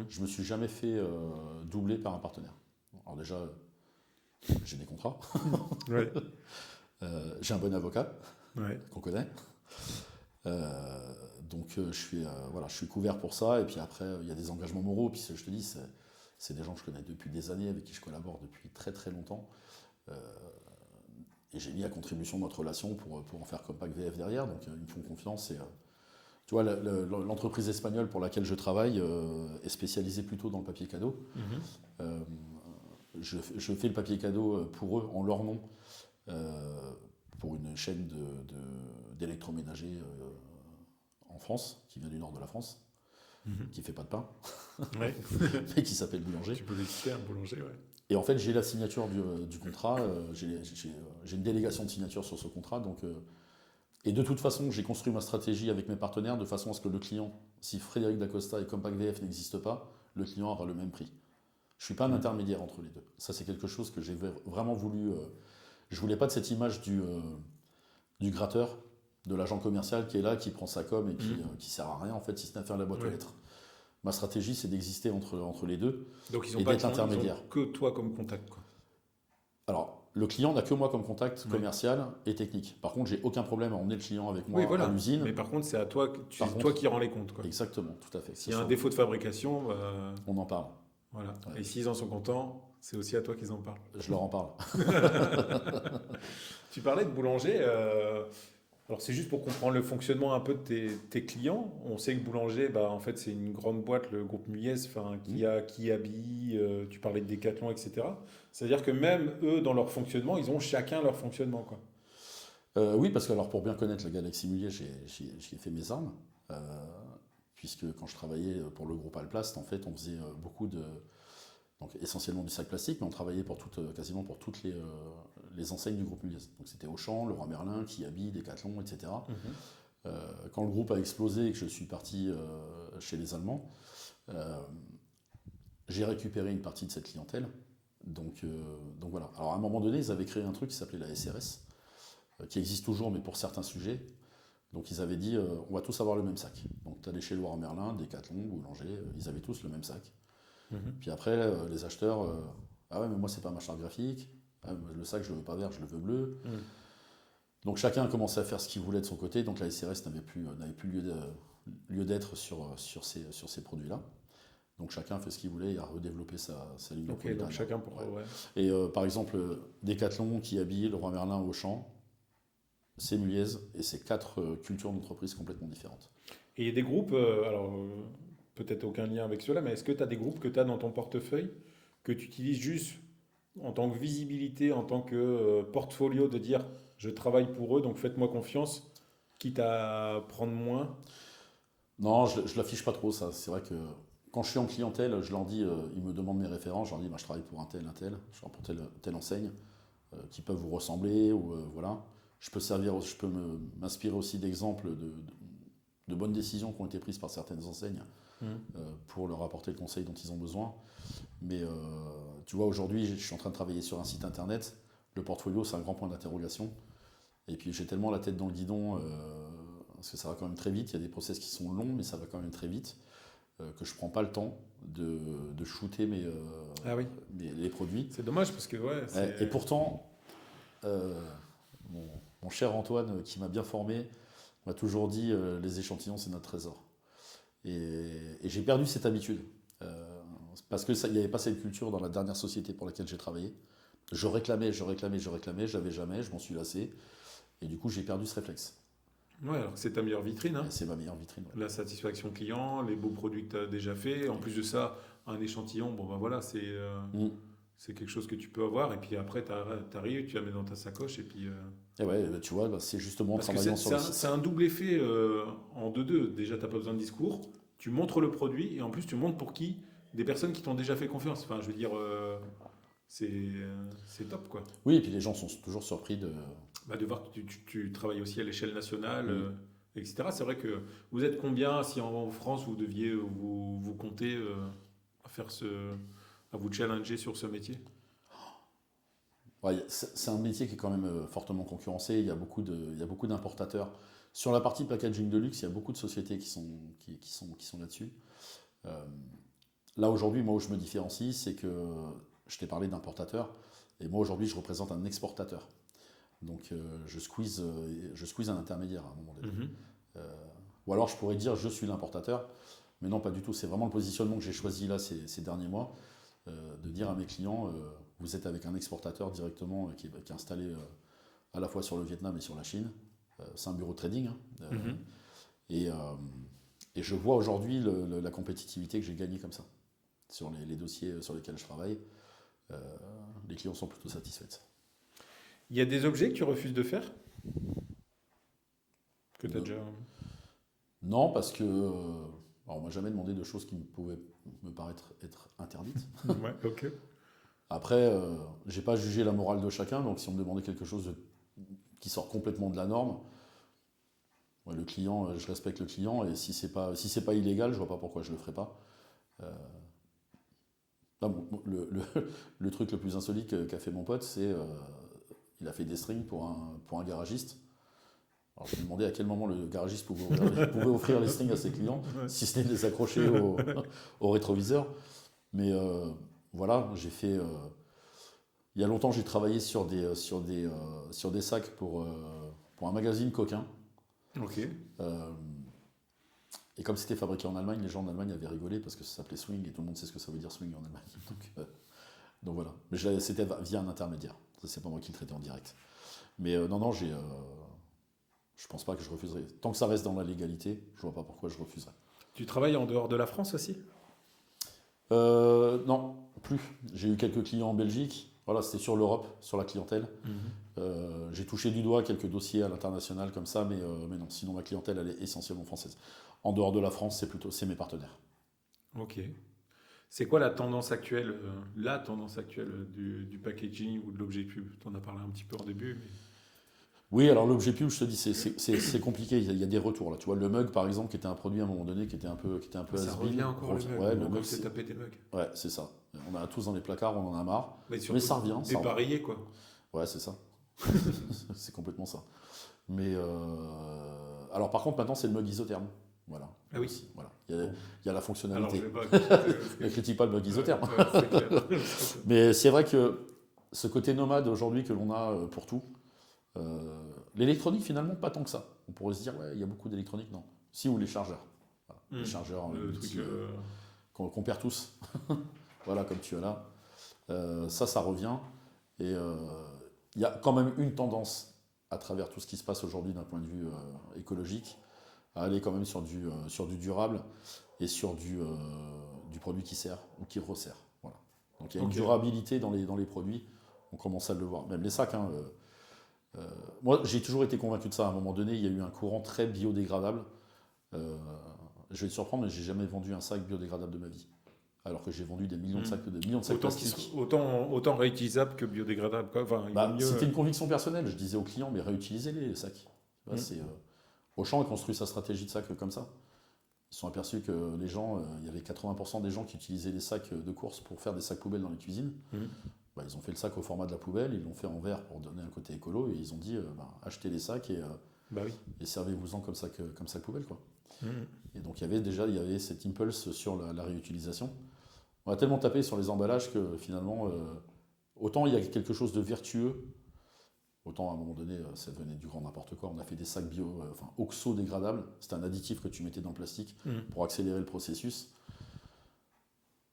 Je me suis jamais fait doubler par un partenaire. Alors déjà, j'ai des contrats. Ouais. J'ai un bon avocat Ouais. qu'on connaît. Donc je suis couvert pour ça. Et puis après, il y a des engagements moraux. Puis je te dis, c'est des gens que je connais depuis des années, avec qui je collabore depuis très très longtemps. Et j'ai mis à contribution notre relation pour en faire Compact VF derrière. Donc ils me font confiance. Et tu vois, l'entreprise espagnole pour laquelle je travaille est spécialisée plutôt dans le papier cadeau. Je fais le papier cadeau pour eux en leur nom, pour une chaîne d'électroménager en France, qui vient du nord de la France, qui fait pas de pain, Ouais. mais qui s'appelle Boulanger. Tu peux l'expliquer, un boulanger, ouais. Et en fait, j'ai la signature du contrat, j'ai une délégation de signature sur ce contrat. Donc, et de toute façon, j'ai construit ma stratégie avec mes partenaires de façon à ce que le client, si Frédéric Dacosta et Compact VF n'existent pas, le client aura le même prix. Je ne suis pas un intermédiaire entre les deux. Ça, c'est quelque chose que j'ai vraiment voulu. Je ne voulais pas de cette image du gratteur, de l'agent commercial qui est là, qui prend sa com et puis qui ne sert à rien, en fait, si ce n'est à faire la boîte aux lettres. Ma stratégie, c'est d'exister entre les deux. Donc, ils et n'ont pas d'être intermédiaire. Ils ont que toi comme contact, quoi. Alors, le client n'a que moi comme contact commercial et technique. Par contre, j'ai aucun problème à emmener le client avec moi à l'usine. Mais par contre, c'est à toi, toi qui rends les comptes, quoi. Exactement, tout à fait. S'il y a un défaut de fabrication, on en parle. Voilà. Ouais. Et s'ils en sont contents, c'est aussi à toi qu'ils en parlent. Je leur en parle. Tu parlais de boulanger. Alors, c'est juste pour comprendre le fonctionnement un peu de tes clients. On sait que Boulanger, en fait, c'est une grande boîte, le groupe Muyez, qui habille, tu parlais de Decathlon, etc. C'est-à-dire que même eux, dans leur fonctionnement, ils ont chacun leur fonctionnement, quoi. Oui, parce que alors, pour bien connaître la Galaxy Moulier, j'y ai fait mes armes. Puisque quand je travaillais pour le groupe Alplast, en fait, on faisait beaucoup donc essentiellement du sac plastique, mais on travaillait quasiment pour toutes les enseignes du groupe Muyez. Donc c'était Auchan, Leroy Merlin, Kiabi, Decathlon, etc. Quand le groupe a explosé et que je suis parti chez les Allemands, j'ai récupéré une partie de cette clientèle. Donc voilà. Alors à un moment donné, ils avaient créé un truc qui s'appelait la SRS, qui existe toujours, mais pour certains sujets. Donc ils avaient dit, on va tous avoir le même sac. Donc tu allais chez Leroy Merlin, Decathlon, Boulanger, ils avaient tous le même sac. Mhm. Puis après, les acheteurs, ah ouais, mais moi c'est pas ma charte graphique, ah, le sac je le veux pas vert, je le veux bleu. Mhm. Donc chacun a commencé à faire ce qu'il voulait de son côté, donc la SRS n'avait plus lieu d'être sur ces produits-là. Donc chacun fait ce qu'il voulait et a redéveloppé sa ligne de Ok, produits donc derrière. chacun pour. Ouais. Ouais. Et par exemple, Decathlon qui habille Leroy Merlin, Auchan, c'est Muliez, et c'est 4 cultures d'entreprise complètement différentes. Et il y a des groupes, alors peut-être aucun lien avec cela, mais est-ce que tu as des groupes que tu as dans ton portefeuille que tu utilises juste en tant que visibilité, en tant que portfolio de dire je travaille pour eux, donc faites-moi confiance, quitte à prendre moins? Non, je ne l'affiche pas trop, ça. C'est vrai que quand je suis en clientèle, je leur dis, ils me demandent mes références, je leur dis, bah, je travaille pour un tel, je travaille pour telle enseigne, qui peuvent vous ressembler, ou voilà. Je peux m'inspirer aussi d'exemples de bonnes décisions qui ont été prises par certaines enseignes Mhm. pour leur apporter le conseil dont ils ont besoin. Mais tu vois, aujourd'hui, je suis en train de travailler sur un site internet. Le portfolio, c'est un grand point d'interrogation. Et puis j'ai tellement la tête dans le guidon, parce que ça va quand même très vite. Il y a des process qui sont longs, mais ça va quand même très vite, que je ne prends pas le temps de shooter Ah oui, les produits. c'est dommage parce que ouais, Et pourtant, euh, mon cher Antoine, qui m'a bien formé, m'a toujours dit les échantillons, c'est notre trésor. Et j'ai perdu cette habitude. Parce qu'il n'y avait pas cette culture dans la dernière société pour laquelle j'ai travaillé. Je réclamais, j'avais jamais, je m'en suis lassé. Et du coup, j'ai perdu ce réflexe. ouais, alors que c'est ta meilleure vitrine, hein. Et c'est ma meilleure vitrine. Ouais. La satisfaction client, les beaux produits que tu as déjà fait. En plus de ça, un échantillon, bon ben voilà, Mm. c'est quelque chose que tu peux avoir. Et puis après, tu arrives, tu la mets dans ta sacoche. Et puis, Et ouais, bah, tu vois, bah, c'est justement en parce que travaillant sur le c'est site. un double effet en deux-deux. Déjà, tu n'as pas besoin de discours. Tu montres le produit et en plus, tu montres pour qui? Des personnes qui t'ont déjà fait confiance. Enfin, je veux dire, c'est top, quoi. Oui, et puis les gens sont toujours surpris de. Bah, de voir que tu travailles aussi à l'échelle nationale, Mm. etc. C'est vrai que vous êtes combien si en France vous deviez vous compter à faire à vous challenger sur ce métier? Ouais, c'est un métier qui est quand même fortement concurrencé. Il y a beaucoup d'importateurs. Sur la partie packaging de luxe, il y a beaucoup de sociétés qui sont là-dessus. Euh, Là, aujourd'hui, moi, où je me différencie, c'est que je t'ai parlé d'importateur. Et moi, aujourd'hui, je représente un exportateur. Donc, je squeeze un intermédiaire à un moment donné. Mhm. Ou alors, je pourrais dire, je suis l'importateur. Mais non, pas du tout. C'est vraiment le positionnement que j'ai choisi là ces derniers mois. De dire à mes clients, vous êtes avec un exportateur directement qui est installé à la fois sur le Vietnam et sur la Chine. C'est un bureau de trading. Hein. Mhm. Et, euh, et je vois aujourd'hui la compétitivité que j'ai gagnée comme ça. Sur les dossiers sur lesquels je travaille, euh, les clients sont plutôt satisfaits. Il y a des objets que tu refuses de faire? Que tu as Non, déjà. non, parce que alors on m'a jamais demandé de choses qui me pouvaient me paraître être interdites. Ouais, ok. Après, j'ai pas jugé la morale de chacun, donc si on me demandait quelque chose qui sort complètement de la norme, ouais, le client, je respecte le client, et si c'est pas illégal, je vois pas pourquoi je le ferais pas. Euh, Là, le truc le plus insolite qu'a fait mon pote, c'est il a fait des strings pour un garagiste. Alors je me demandais à quel moment le garagiste pouvait offrir les strings à ses clients, Ouais. si ce n'est de les accrocher au rétroviseur. Mais voilà, j'ai fait. Il y a longtemps, j'ai travaillé sur des sacs pour un magazine coquin. Ok. Euh, et comme c'était fabriqué en Allemagne, les gens en Allemagne avaient rigolé parce que ça s'appelait swing et tout le monde sait ce que ça veut dire swing en Allemagne. Donc voilà. Mais c'était via un intermédiaire. Ça, c'est pas moi qui le traitais en direct. Mais non, non, je pense pas que je refuserai. Tant que ça reste dans la légalité, je vois pas pourquoi je refuserais. Tu travailles en dehors de la France aussi? Non, plus. J'ai eu quelques clients en Belgique. Voilà, c'était sur l'Europe, sur la clientèle. Mhm. J'ai touché du doigt quelques dossiers à l'international comme ça, mais non, sinon ma clientèle, elle est essentiellement française. En dehors de la France, c'est mes partenaires. Ok. C'est quoi la tendance actuelle du packaging ou de l'objet pub? Tu en as parlé un petit peu en début, mais. Oui, alors l'objet pub, je te dis, c'est compliqué. Il y a des retours là. Tu vois, le mug, par exemple, qui était un produit à un moment donné qui était un peu Ça has-been. revient encore le mug. Ouais, On le va mug, encore s'est tapé des mugs. ouais, c'est ça. On a tous dans les placards, on en a marre. Mais Mais surtout ça revient, ça revient. dépareillé, quoi. Ouais, c'est ça. C'est complètement ça. Mais Alors par contre, maintenant, c'est le mug isotherme. Voilà. Ah oui. Aussi, voilà. Il y a la Alors, fonctionnalité. je vais pas. Ne critique pas le mug isotherme. Ouais, c'est clair. Mais c'est vrai que ce côté nomade aujourd'hui que l'on a pour tout, l'électronique finalement, pas tant que ça. On pourrait se dire, ouais, il y a beaucoup d'électronique, non. Si, ou les chargeurs. Voilà. Les chargeurs Le truc. qu'on perd tous. Voilà, comme tu as là. Ça revient. Et il y a quand même une tendance à travers tout ce qui se passe aujourd'hui d'un point de vue écologique, à aller quand même sur du durable et sur du produit qui sert ou qui resserre. Voilà. Donc il y a une durabilité dans les produits, on commence à le voir. Même les sacs, hein, moi j'ai toujours été convaincu de ça. À un moment donné, il y a eu un courant très biodégradable. Je vais te surprendre, mais j'ai jamais vendu un sac biodégradable de ma vie. Alors que j'ai vendu des millions de sacs, plastiques. Autant réutilisable que biodégradable. Quoi. Enfin, C'était une conviction personnelle. Je disais aux clients, mais réutilisez-les, les sacs. Auchan a construit sa stratégie de sacs comme ça. Ils se sont aperçus que les gens, il y avait 80% des gens qui utilisaient les sacs de course pour faire des sacs poubelles dans les cuisines. Ils ont fait le sac au format de la poubelle, ils l'ont fait en verre pour donner un côté écolo, et ils ont dit, achetez les sacs et servez-vous-en comme sac poubelle. Quoi. Et donc il y avait cet impulse sur la réutilisation. On a tellement tapé sur les emballages que finalement, autant il y a quelque chose de vertueux, autant à un moment donné, ça devenait du grand n'importe quoi. On a fait des sacs oxo-dégradables. C'était un additif que tu mettais dans le plastique pour accélérer le processus.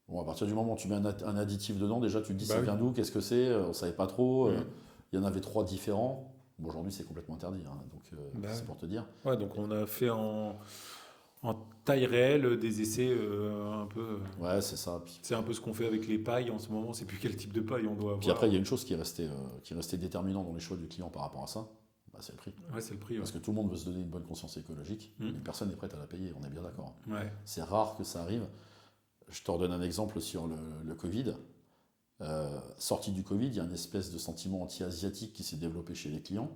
Bon, à partir du moment où tu mets un additif dedans, déjà tu te dis ça vient d'où, qu'est-ce que c'est, on ne savait pas trop. Il y en avait 3 différents. Bon, aujourd'hui, c'est complètement interdit, hein, donc c'est pour te dire. Ouais, donc on a fait en taille réelle des essais un peu. Ouais, c'est ça. C'est un peu ce qu'on fait avec les pailles en ce moment. C'est plus quel type de paille on doit avoir. Puis après, il y a une chose qui est restée déterminante dans les choix du client par rapport à ça, c'est le prix. Ouais, c'est le prix. Parce que tout le monde veut se donner une bonne conscience écologique, mais personne n'est prêt à la payer, on est bien d'accord. Ouais. C'est rare que ça arrive. Je te redonne un exemple sur le Covid. Sorti du Covid, il y a une espèce de sentiment anti-asiatique qui s'est développé chez les clients.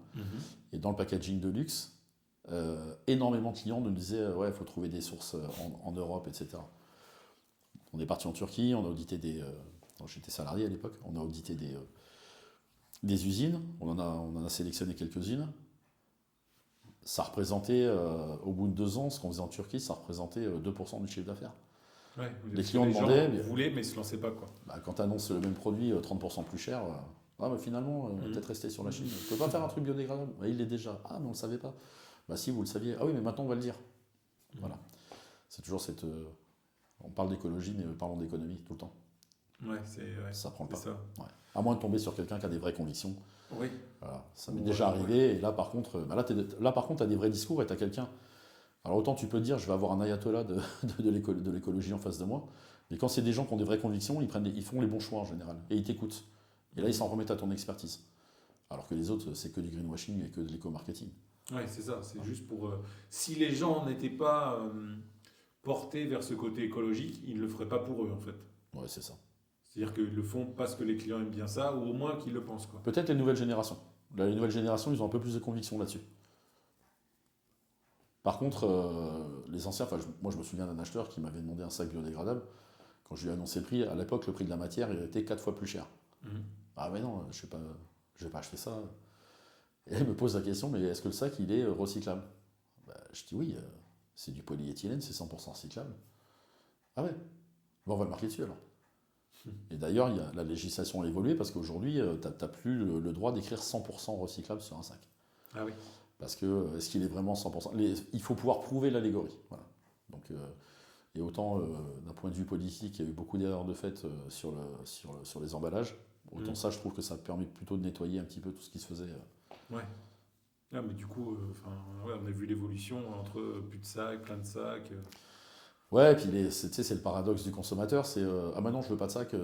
Et dans le packaging de luxe, énormément de clients nous disaient ouais, il faut trouver des sources en Europe, etc. On est parti en Turquie, on a audité j'étais salarié à l'époque, on a audité des usines, on en a sélectionné quelques-unes. Ça représentait, au bout de 2 ans, ce qu'on faisait en Turquie, ça représentait 2% du chiffre d'affaires. Ouais, les clients demandaient. Vous voulez, mais ils ne se lançaient pas. Quoi. Quand tu annonces le même produit 30% plus cher, mais finalement, on va peut-être rester sur la Chine. Tu ne peux pas faire un truc biodégradable. Il l'est déjà. Ah, mais on ne le savait pas. Si, vous le saviez. Ah oui, mais maintenant, on va le dire. Voilà. C'est toujours cette. On parle d'écologie, mais parlons d'économie tout le temps. Ouais, ça prend pas. Ça. Ouais. À moins de tomber sur quelqu'un qui a des vraies convictions. Oui. Voilà. Ça m'est déjà arrivé. Et là, par contre, tu as des vrais discours et tu as quelqu'un. Alors autant tu peux dire je vais avoir un ayatollah de l'écologie en face de moi, mais quand c'est des gens qui ont des vraies convictions, ils font les bons choix en général, et ils t'écoutent. Et là ils s'en remettent à ton expertise. Alors que les autres c'est que du greenwashing et que de l'éco-marketing. Oui, c'est ça, c'est juste pour... si les gens n'étaient pas portés vers ce côté écologique, ils ne le feraient pas pour eux en fait. Ouais, c'est ça. C'est-à-dire qu'ils le font parce que les clients aiment bien ça, ou au moins qu'ils le pensent. Quoi. Peut-être les nouvelles générations. Les nouvelles générations, ils ont un peu plus de conviction là-dessus. Par contre, les anciens, moi je me souviens d'un acheteur qui m'avait demandé un sac biodégradable. Quand je lui ai annoncé le prix, à l'époque, le prix de la matière il était 4 fois plus cher. Ah mais non, je vais pas acheter ça. Et elle me pose la question, mais est-ce que le sac il est recyclable? Je dis oui, c'est du polyéthylène, c'est 100% recyclable. Ah ouais, bon, on va le marquer dessus alors. Et d'ailleurs, la législation a évolué parce qu'aujourd'hui, tu n'as plus le droit d'écrire 100% recyclable sur un sac. Ah oui. Parce que, est-ce qu'il est vraiment 100% il faut pouvoir prouver l'allégorie. Voilà. Donc, et autant, d'un point de vue politique, il y a eu beaucoup d'erreurs de fait sur les emballages. Autant ça, je trouve que ça permet plutôt de nettoyer un petit peu tout ce qui se faisait. Ouais. Ah, mais du coup, on a vu l'évolution entre plus de sacs, plein de sacs. Ouais, et puis c'est le paradoxe du consommateur, c'est maintenant je veux pas de sac,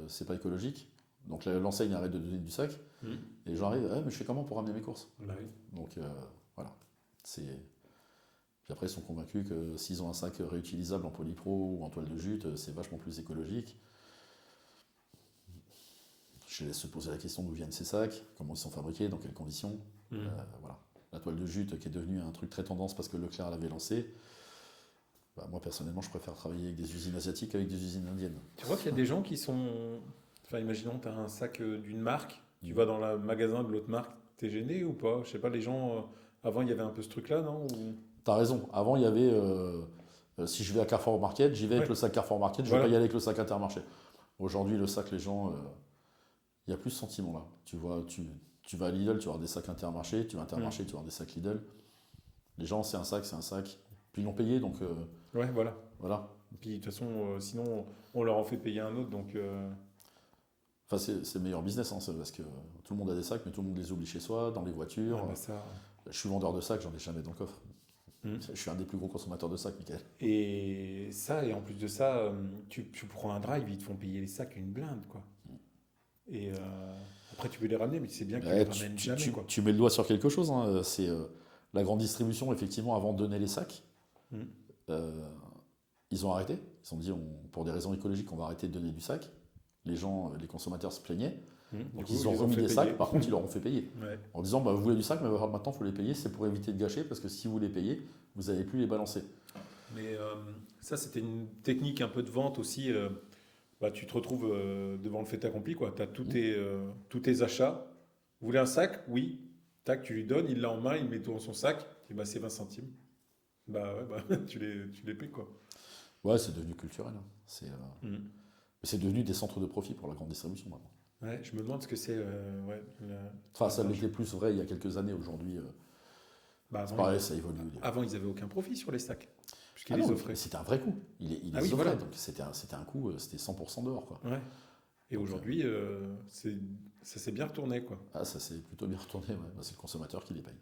c'est pas écologique. Donc l'enseigne arrête de donner du sac. Et les gens arrivent, mais je fais comment pour ramener mes courses? Bah oui. Donc voilà. Puis après, ils sont convaincus que s'ils ont un sac réutilisable en polypro ou en toile de jute, c'est vachement plus écologique. Je laisse se poser la question d'où viennent ces sacs, comment ils sont fabriqués, dans quelles conditions. Voilà. La toile de jute qui est devenue un truc très tendance parce que Leclerc l'avait lancé. Moi personnellement, je préfère travailler avec des usines asiatiques qu'avec des usines indiennes. Tu vois qu'il y a des gens qui sont... Enfin, imaginons, tu as un sac d'une marque, tu vas dans le magasin de l'autre marque, t'es gêné ou pas? Je sais pas, les gens... avant, il y avait un peu ce truc-là, non? T'as raison. Avant, il y avait. Si je vais à Carrefour Market, j'y vais avec Ouais. le sac Carrefour Market, je ne vais Voilà. pas y aller avec le sac Intermarché. Aujourd'hui, le sac, les gens. Il n'y a plus ce sentiment-là. Tu vois, tu vas à Lidl, tu vas avoir des sacs Intermarché, tu vas à Intermarché, tu vas avoir des sacs Lidl. Les gens, c'est un sac, c'est un sac. Puis ils l'ont payé, donc Ouais, voilà. voilà. Puis de toute façon, sinon, on leur en fait payer un autre, donc. Enfin, c'est le meilleur business, hein, c'est parce que tout le monde a des sacs, mais tout le monde les oublie chez soi, dans les voitures. Ah, bah ça. Je suis vendeur de sacs, j'en ai jamais dans le coffre. Hmm. Je suis un des plus gros consommateurs de sacs, Michael. Et ça, et en plus de ça, tu prends un drive, ils te font payer les sacs une blinde, quoi. Et après, tu peux les ramener, mais c'est bien qu'ils les Ouais, ramènent jamais, quoi. tu mets le doigt sur quelque chose, hein, c'est la grande distribution, effectivement, avant de donner les sacs, Hmm. euh, ils ont arrêté. Ils ont dit, pour des raisons écologiques, on va arrêter de donner du sac. Les gens, les consommateurs se plaignaient. Du Donc coup, ils ont les remis fait des payer. sacs, par contre, ils leur ont fait payer. Ouais. En disant, bah, vous voulez du sac, mais maintenant, il faut les payer, c'est pour éviter de gâcher, parce que si vous les payez, vous n'allez plus les balancer. Mais ça, c'était une technique un peu de vente aussi. Bah, tu te retrouves devant le fait accompli, quoi. Tu as tous tes achats. Vous voulez un sac? Oui. Tac, tu lui donnes, il l'a en main, il met tout dans son sac. Et bah, c'est 20 centimes. Bah ouais, bah, tu les payes, quoi. Ouais, c'est devenu culturel, hein. Mm. C'est devenu des centres de profit pour la grande distribution, maintenant. Ouais, je me demande ce que c'est. Ouais, Enfin, ça l'était plus vrai il y a quelques années. Aujourd'hui, bah, c'est avant, pareil, ça évolue. avant, ils n'avaient aucun profit sur les sacs, puisqu'ils Ah les non, offraient. c'était un vrai coup. Il Ah les oui, offrait, voilà. donc c'était un coup, c'était 100% dehors, quoi. Ouais. Et Donc, aujourd'hui, ça s'est bien retourné, quoi. ça s'est plutôt bien retourné, ouais. Bah, c'est le consommateur qui les paye.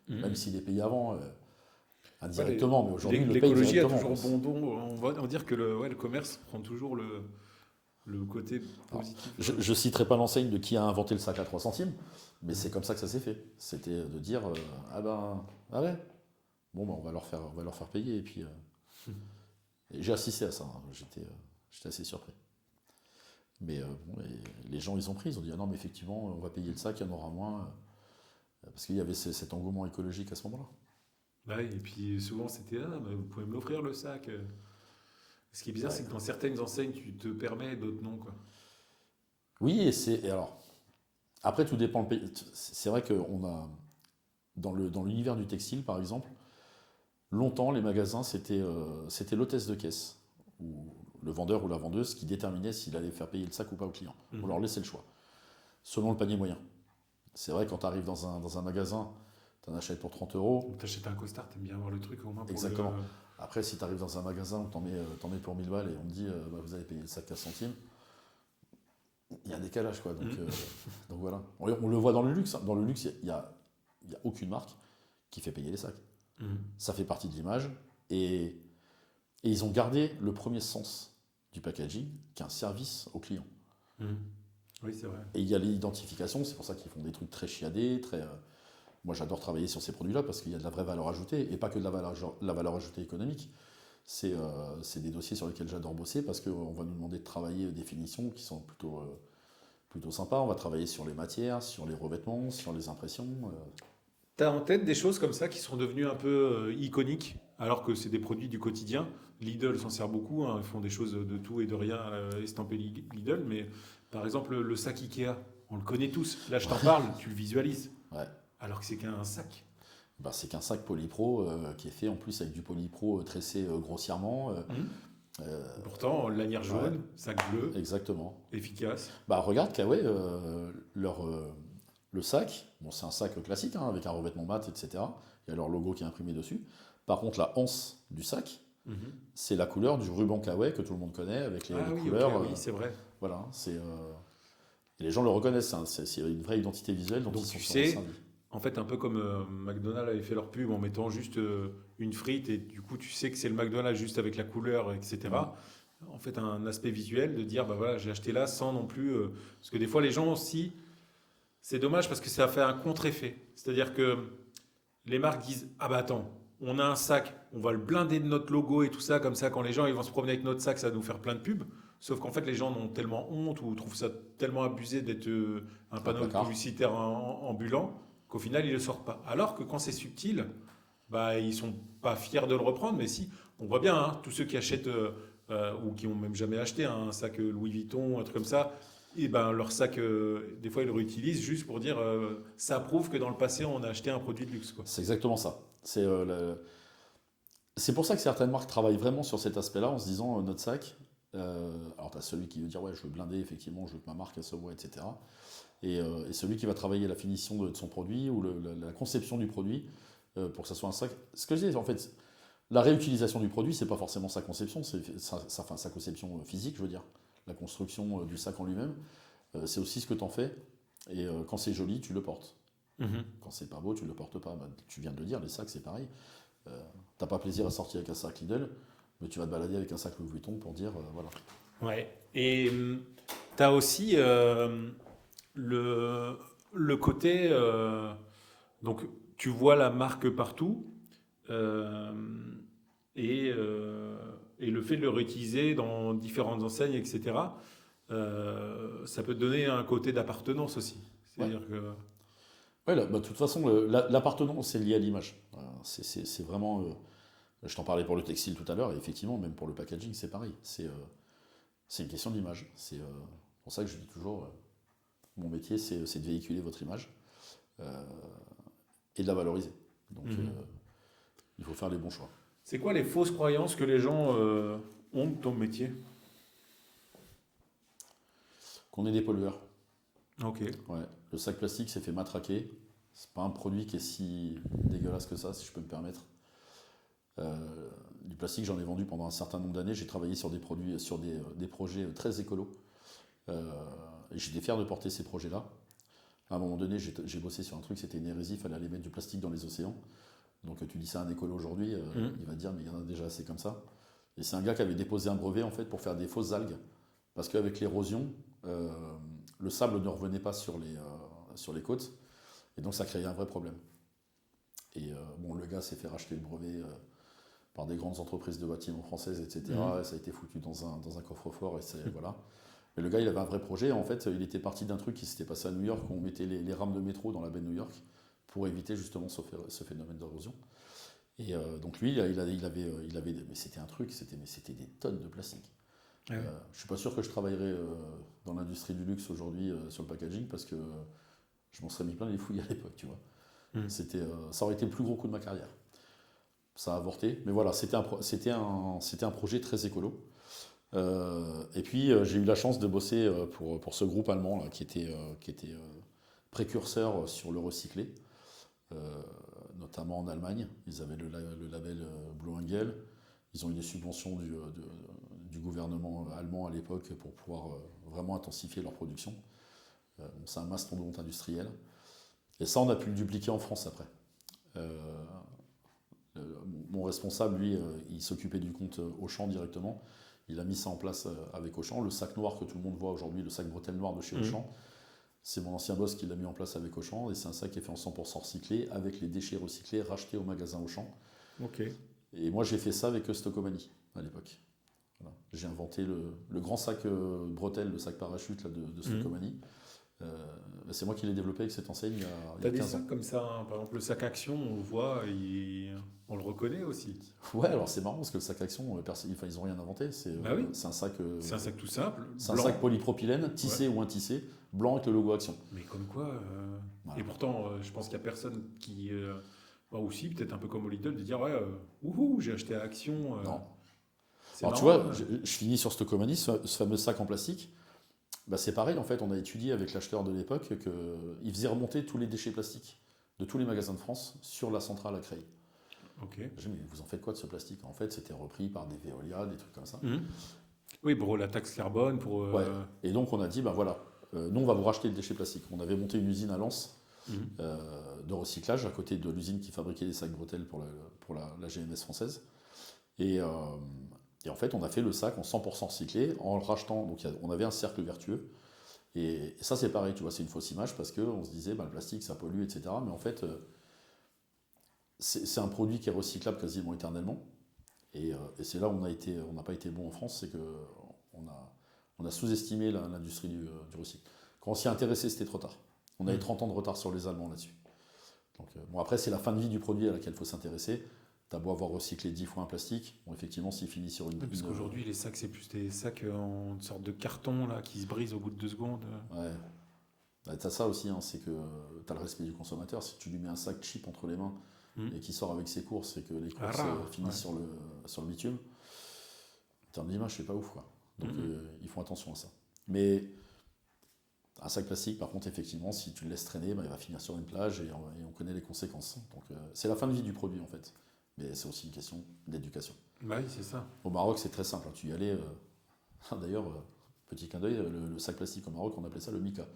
Mm. Même s'il les payait avant, Ouais, indirectement, mais aujourd'hui, il le paye l'écologie a directement. toujours bon dos. On va dire que le commerce prend toujours le côté Alors, positif. je ne citerai pas l'enseigne de qui a inventé le sac à 3 centimes, mais c'est comme ça que ça s'est fait. C'était de dire, ah ouais, bon, bah, on va leur faire payer. Et puis, et j'ai assisté à ça, hein. J'étais assez surpris. Mais bon, les gens, ils ont pris, ils ont dit, ah non, mais effectivement, on va payer le sac, il y en aura moins. Parce qu'il y avait cet engouement écologique à ce moment-là. Ouais, et puis souvent c'était bah, vous pouvez m'offrir le sac. Ce qui est bizarre, Ouais. c'est que dans certaines enseignes, tu te permets, d'autres non, quoi. Oui, et alors, après, tout dépend le pays. C'est vrai qu'on a, dans l'univers du textile, par exemple, longtemps, les magasins, c'était l'hôtesse de caisse, ou le vendeur ou la vendeuse qui déterminait s'il allait faire payer le sac ou pas au client. On leur laissait le choix, selon le panier moyen. C'est vrai, quand tu arrives dans un magasin, tu en achètes pour 30 euros. Donc t'achètes un costard, t'aimes bien avoir le truc au moins pour Exactement. Après, si tu arrives dans un magasin où t'en mets pour 1000 balles et on te dit, bah, vous allez payer le sac 15 centimes, il y a un décalage, quoi. Donc voilà. On le voit dans le luxe, hein. Dans le luxe, il y a aucune marque qui fait payer les sacs. Ça fait partie de l'image. Et ils ont gardé le premier sens du packaging, qui est un service au client. Oui, c'est vrai. Et il y a l'identification, c'est pour ça qu'ils font des trucs très chiadés, très. Moi, j'adore travailler sur ces produits-là parce qu'il y a de la vraie valeur ajoutée, et pas que de la valeur ajoutée économique. C'est des dossiers sur lesquels j'adore bosser parce qu'on va nous demander de travailler des finitions qui sont plutôt sympas. On va travailler sur les matières, sur les revêtements, sur les impressions. T'as en tête des choses comme ça qui sont devenues un peu iconiques, alors que c'est des produits du quotidien. Lidl s'en sert beaucoup, hein, ils font des choses de tout et de rien estampées Lidl, mais par exemple le sac Ikea, on le connaît tous. Là, je t'en parle, tu le visualises. Ouais. Alors que c'est qu'un sac. Bah, c'est qu'un sac polypro qui est fait en plus avec du polypro tressé grossièrement. Pourtant, lanière jaune, Ouais. sac bleu, Exactement. efficace. Bah, regarde Kawaii, le sac, bon, c'est un sac classique hein, avec un revêtement mat, etc. Il y a leur logo qui est imprimé dessus. Par contre, la anse du sac, c'est la couleur du ruban Kawaii que tout le monde connaît avec les oui, couleurs. ok, oui, c'est vrai. Voilà, et les gens le reconnaissent, hein, c'est une vraie identité visuelle dont Donc ils sont tu sais, servis. en fait, un peu comme McDonald's avait fait leur pub en mettant juste une frite et du coup, tu sais que c'est le McDonald's juste avec la couleur, etc. En fait, un aspect visuel de dire, bah voilà, j'ai acheté là sans non plus. Parce que des fois, les gens aussi, c'est dommage parce que ça fait un contre-effet. C'est-à-dire que les marques disent, ah bah attends, on a un sac, on va le blinder de notre logo et tout ça, comme ça, quand les gens ils vont se promener avec notre sac, ça va nous faire plein de pubs. Sauf qu'en fait, les gens ont tellement honte ou trouvent ça tellement abusé d'être un panneau placard. publicitaire ambulant qu'au final, ils ne le sortent pas. Alors que quand c'est subtil, bah, ils sont pas fiers de le reprendre, mais si, on voit bien, hein, tous ceux qui achètent ou qui ont même jamais acheté un sac Louis Vuitton, un truc comme ça, et ben leur sac, des fois, ils le réutilisent juste pour dire ça prouve que dans le passé, on a acheté un produit de luxe, quoi. C'est exactement ça. C'est pour ça que certaines marques travaillent vraiment sur cet aspect-là en se disant notre sac. Alors, tu as celui qui veut dire ouais, je veux blinder, effectivement, je veux que ma marque elle se voit, etc. Et celui qui va travailler la finition de son produit ou la conception du produit pour que ça soit un sac. Ce que je dis, en fait, la réutilisation du produit, c'est pas forcément sa conception, c'est sa conception physique, je veux dire, la construction du sac en lui-même. C'est aussi ce que tu en fais. Et quand c'est joli, tu le portes. Mhm. Quand c'est pas beau, tu le portes pas. Bah, tu viens de le dire, les sacs, c'est pareil. T'as pas plaisir à sortir avec un sac Lidl, mais tu vas te balader avec un sac Louis Vuitton pour dire voilà. Ouais. Et tu as aussi le, le côté. Donc, tu vois la marque partout. euh, et le fait de le réutiliser dans différentes enseignes, etc., ça peut te donner un côté d'appartenance aussi. Ouais. C'est-à-dire que. Ouais, bah, de toute façon, l'appartenance, c'est lié à l'image. C'est vraiment. Je t'en parlais pour le textile tout à l'heure, et effectivement, même pour le packaging, c'est pareil. C'est une question d'image. C'est pour ça que je dis toujours, mon métier, c'est de véhiculer votre image euh, et de la valoriser. Donc, Mhm. il faut faire les bons choix. C'est quoi les fausses croyances que les gens ont de ton métier? Qu'on ait des pollueurs. Ok. Ouais. Le sac plastique s'est fait matraquer. C'est pas un produit qui est si dégueulasse que ça, si je peux me permettre. Du plastique, j'en ai vendu pendant un certain nombre d'années. J'ai travaillé sur des produits, sur des projets très écolos. Euh, et j'étais fier de porter ces projets-là. À un moment donné, j'ai bossé sur un truc, c'était une hérésie, il fallait aller mettre du plastique dans les océans. Donc tu dis ça à un écolo aujourd'hui, Mhm. il va te dire mais il y en a déjà assez comme ça. Et c'est un gars qui avait déposé un brevet en fait pour faire des fausses algues. Parce qu'avec l'érosion, euh, le sable ne revenait pas sur les côtes. Et donc ça créait un vrai problème. Et bon, le gars s'est fait racheter le brevet par des grandes entreprises de bâtiments françaises, Mhm. etc. Et ça a été foutu dans un coffre-fort. Et voilà. Mais le gars, il avait un vrai projet. En fait, il était parti d'un truc qui s'était passé à New York, où on mettait les rames de métro dans la baie de New York pour éviter justement ce phénomène d'érosion. Et donc lui, il avait, mais c'était un truc, c'était des tonnes de plastique. Ah ouais. Je suis pas sûr que je travaillerais dans l'industrie du luxe aujourd'hui sur le packaging parce que je m'en serais mis plein les fouilles à l'époque, tu vois. Mhm. Ça aurait été le plus gros coup de ma carrière. Ça a avorté, mais voilà, c'était un projet très écolo. Et puis j'ai eu la chance de bosser pour ce groupe allemand là, qui était précurseur sur le recyclé, euh, notamment en Allemagne. Ils avaient le label Blue Engel. Ils ont eu des subventions du gouvernement allemand à l'époque pour pouvoir vraiment intensifier leur production. Bon, c'est un mastodonte industriel. Et ça, on a pu le dupliquer en France après. Euh, mon responsable, lui, il s'occupait du compte Auchan directement. Il a mis ça en place avec Auchan. Le sac noir que tout le monde voit aujourd'hui, le sac bretelle noir de chez Mhm. Auchan, c'est mon ancien boss qui l'a mis en place avec Auchan. Et c'est un sac qui est fait en 100% recyclé, avec les déchets recyclés rachetés au magasin Auchan. Ok. Et moi, j'ai fait ça avec Stockomanie à l'époque. Voilà. J'ai inventé le grand sac bretelle, le sac parachute là, de Mhm. Stockomanie. C'est moi qui l'ai développé avec cette enseigne il y T'as a des 15 ans. sacs comme ça, hein. Par exemple, le sac Action, on le voit, on le reconnaît aussi. Ouais, alors c'est marrant parce que le sac Action, enfin, ils n'ont rien inventé. Bah oui, C'est un sac, c'est un sac tout simple, c'est un sac blanc. polypropylène, Ouais. tissé ou intissé, blanc avec le logo Action. Mais comme quoi. Et Voilà. pourtant, je pense qu'il n'y a personne qui. Bah aussi, peut-être un peu comme au Lidl, de dire ouais, wouhou, j'ai acheté à Action. Non. C'est Alors tu marrant. vois, je finis sur Stockomanie, ce fameux sac en plastique. Bah, c'est pareil, en fait, on a étudié avec l'acheteur de l'époque qu'il faisait remonter tous les déchets plastiques de tous les magasins de France sur la centrale à Creil. Ok. J'ai dit, mais vous en faites quoi de ce plastique? En fait, c'était repris par des Veolia, des trucs comme ça. Mhm. Oui, pour la taxe carbone, pour. Ouais. Et donc on a dit, ben voilà, nous on va vous racheter le déchet plastique. On avait monté une usine à Lens Mhm. de recyclage à côté de l'usine qui fabriquait des sacs bretelles pour la GMS française. Et, euh, et en fait, on a fait le sac en 100% recyclé en le rachetant. Donc on avait un cercle vertueux. Et ça, c'est pareil, tu vois, c'est une fausse image parce qu'on se disait, bah, le plastique, ça pollue, etc. Mais en fait, c'est un produit qui est recyclable quasiment éternellement. Et c'est là où on n'a pas été bon en France, c'est qu'on a sous-estimé l'industrie du recycle. Quand on s'y est intéressé, c'était trop tard. On avait Mhm. 30 ans de retard sur les Allemands là-dessus. Donc, bon, après, c'est la fin de vie du produit à laquelle il faut s'intéresser. T'as beau avoir recyclé 10 fois un plastique, bon, effectivement, s'il finit sur Oui, parce qu'aujourd'hui, les sacs, c'est plus des sacs en sorte de carton là, qui se brisent au bout de 2 secondes. ouais. Bah, t'as ça aussi, hein, c'est que t'as le respect du consommateur. Si tu lui mets un sac cheap entre les mains, et qui sort avec ses courses et que les courses finissent sur le bitume, en termes d'image, c'est pas ouf, quoi. Donc ils font attention à ça. Mais un sac plastique, par contre, effectivement, si tu le laisses traîner, il va finir sur une plage et on connaît les conséquences. Donc c'est la fin de vie du produit, en fait. Mais c'est aussi une question d'éducation. Oui, c'est ça. Au Maroc, c'est très simple. Tu y allais. D'ailleurs, petit clin d'œil, le sac plastique au Maroc, on appelait ça le mica.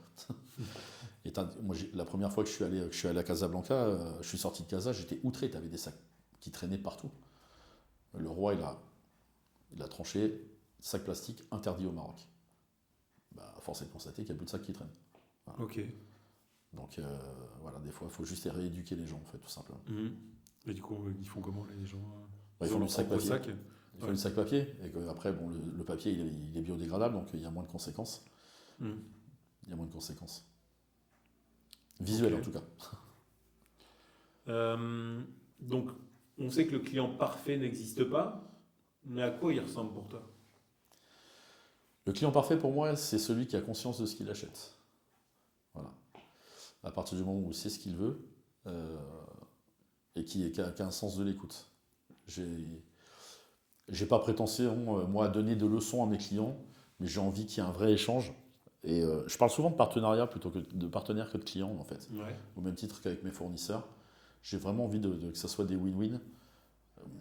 Et moi, la première fois que je suis allé à Casablanca, je suis sorti de Casa, j'étais outré. Tu avais des sacs qui traînaient partout. Le roi, il a tranché, sac plastique interdit au Maroc. Force est de constater qu'il n'y a plus de sacs qui traînent. Voilà. Ok. Donc voilà, des fois, il faut juste rééduquer les gens, en fait, tout simplement. Et du coup, ils font comment les gens? Ils font le sac papier. Ils font le sac papier. Et après, bon, le papier, il est biodégradable, donc il y a moins de conséquences. Il y a moins de conséquences. Visuelles, en tout cas. Donc, on sait que le client parfait n'existe pas, mais à quoi il ressemble pour toi? Le client parfait, pour moi, c'est celui qui a conscience de ce qu'il achète. Voilà. À partir du moment où il sait ce qu'il veut et qui a un sens de l'écoute. J'ai pas prétention, moi, à donner de leçons à mes clients, mais j'ai envie qu'il y ait un vrai échange. Et je parle souvent de partenariat plutôt que de partenaire que de client, en fait. Ouais. Au même titre qu'avec mes fournisseurs. J'ai vraiment envie que ça soit des win-win.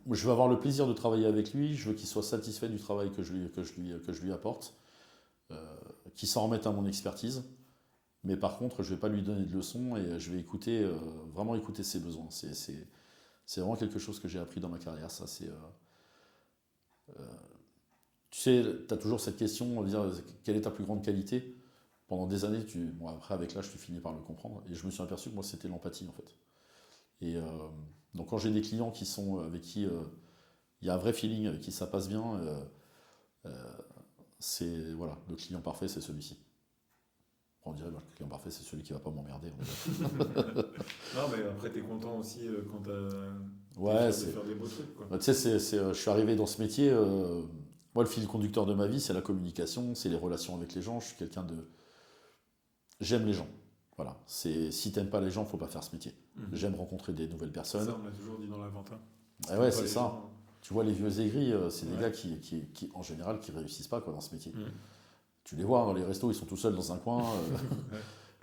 Je veux avoir le plaisir de travailler avec lui, je veux qu'il soit satisfait du travail que je lui apporte, qu'il s'en remette à mon expertise. Mais par contre, je ne vais pas lui donner de leçons et je vais vraiment écouter ses besoins. C'est vraiment quelque chose que j'ai appris dans ma carrière. Ça, tu sais, tu as toujours cette question de dire quelle est ta plus grande qualité. Pendant des années, après avec l'âge, tu finis par le comprendre. Et je me suis aperçu que moi, c'était l'empathie, en fait. Et donc quand j'ai des clients avec qui il y a un vrai feeling, qui ça passe bien, voilà, le client parfait, c'est celui-ci. On dirait le client parfait, c'est celui qui va pas m'emmerder. Non, mais après, tu es content aussi quand tu de faire des beaux trucs, quoi. Tu sais, je suis arrivé dans ce métier. Moi, le fil conducteur de ma vie, c'est la communication, c'est les relations avec les gens. Je suis quelqu'un de. J'aime les gens. Voilà. Si t'aimes pas les gens, faut pas faire ce métier. J'aime rencontrer des nouvelles personnes. Ça, on l'a toujours dit dans la vente. Ah ouais, c'est ça. Gens. Tu vois, les vieux aigris, c'est des gars qui, en général, qui réussissent pas, quoi, dans ce métier. Tu les vois dans les restos, ils sont tout seuls dans un coin,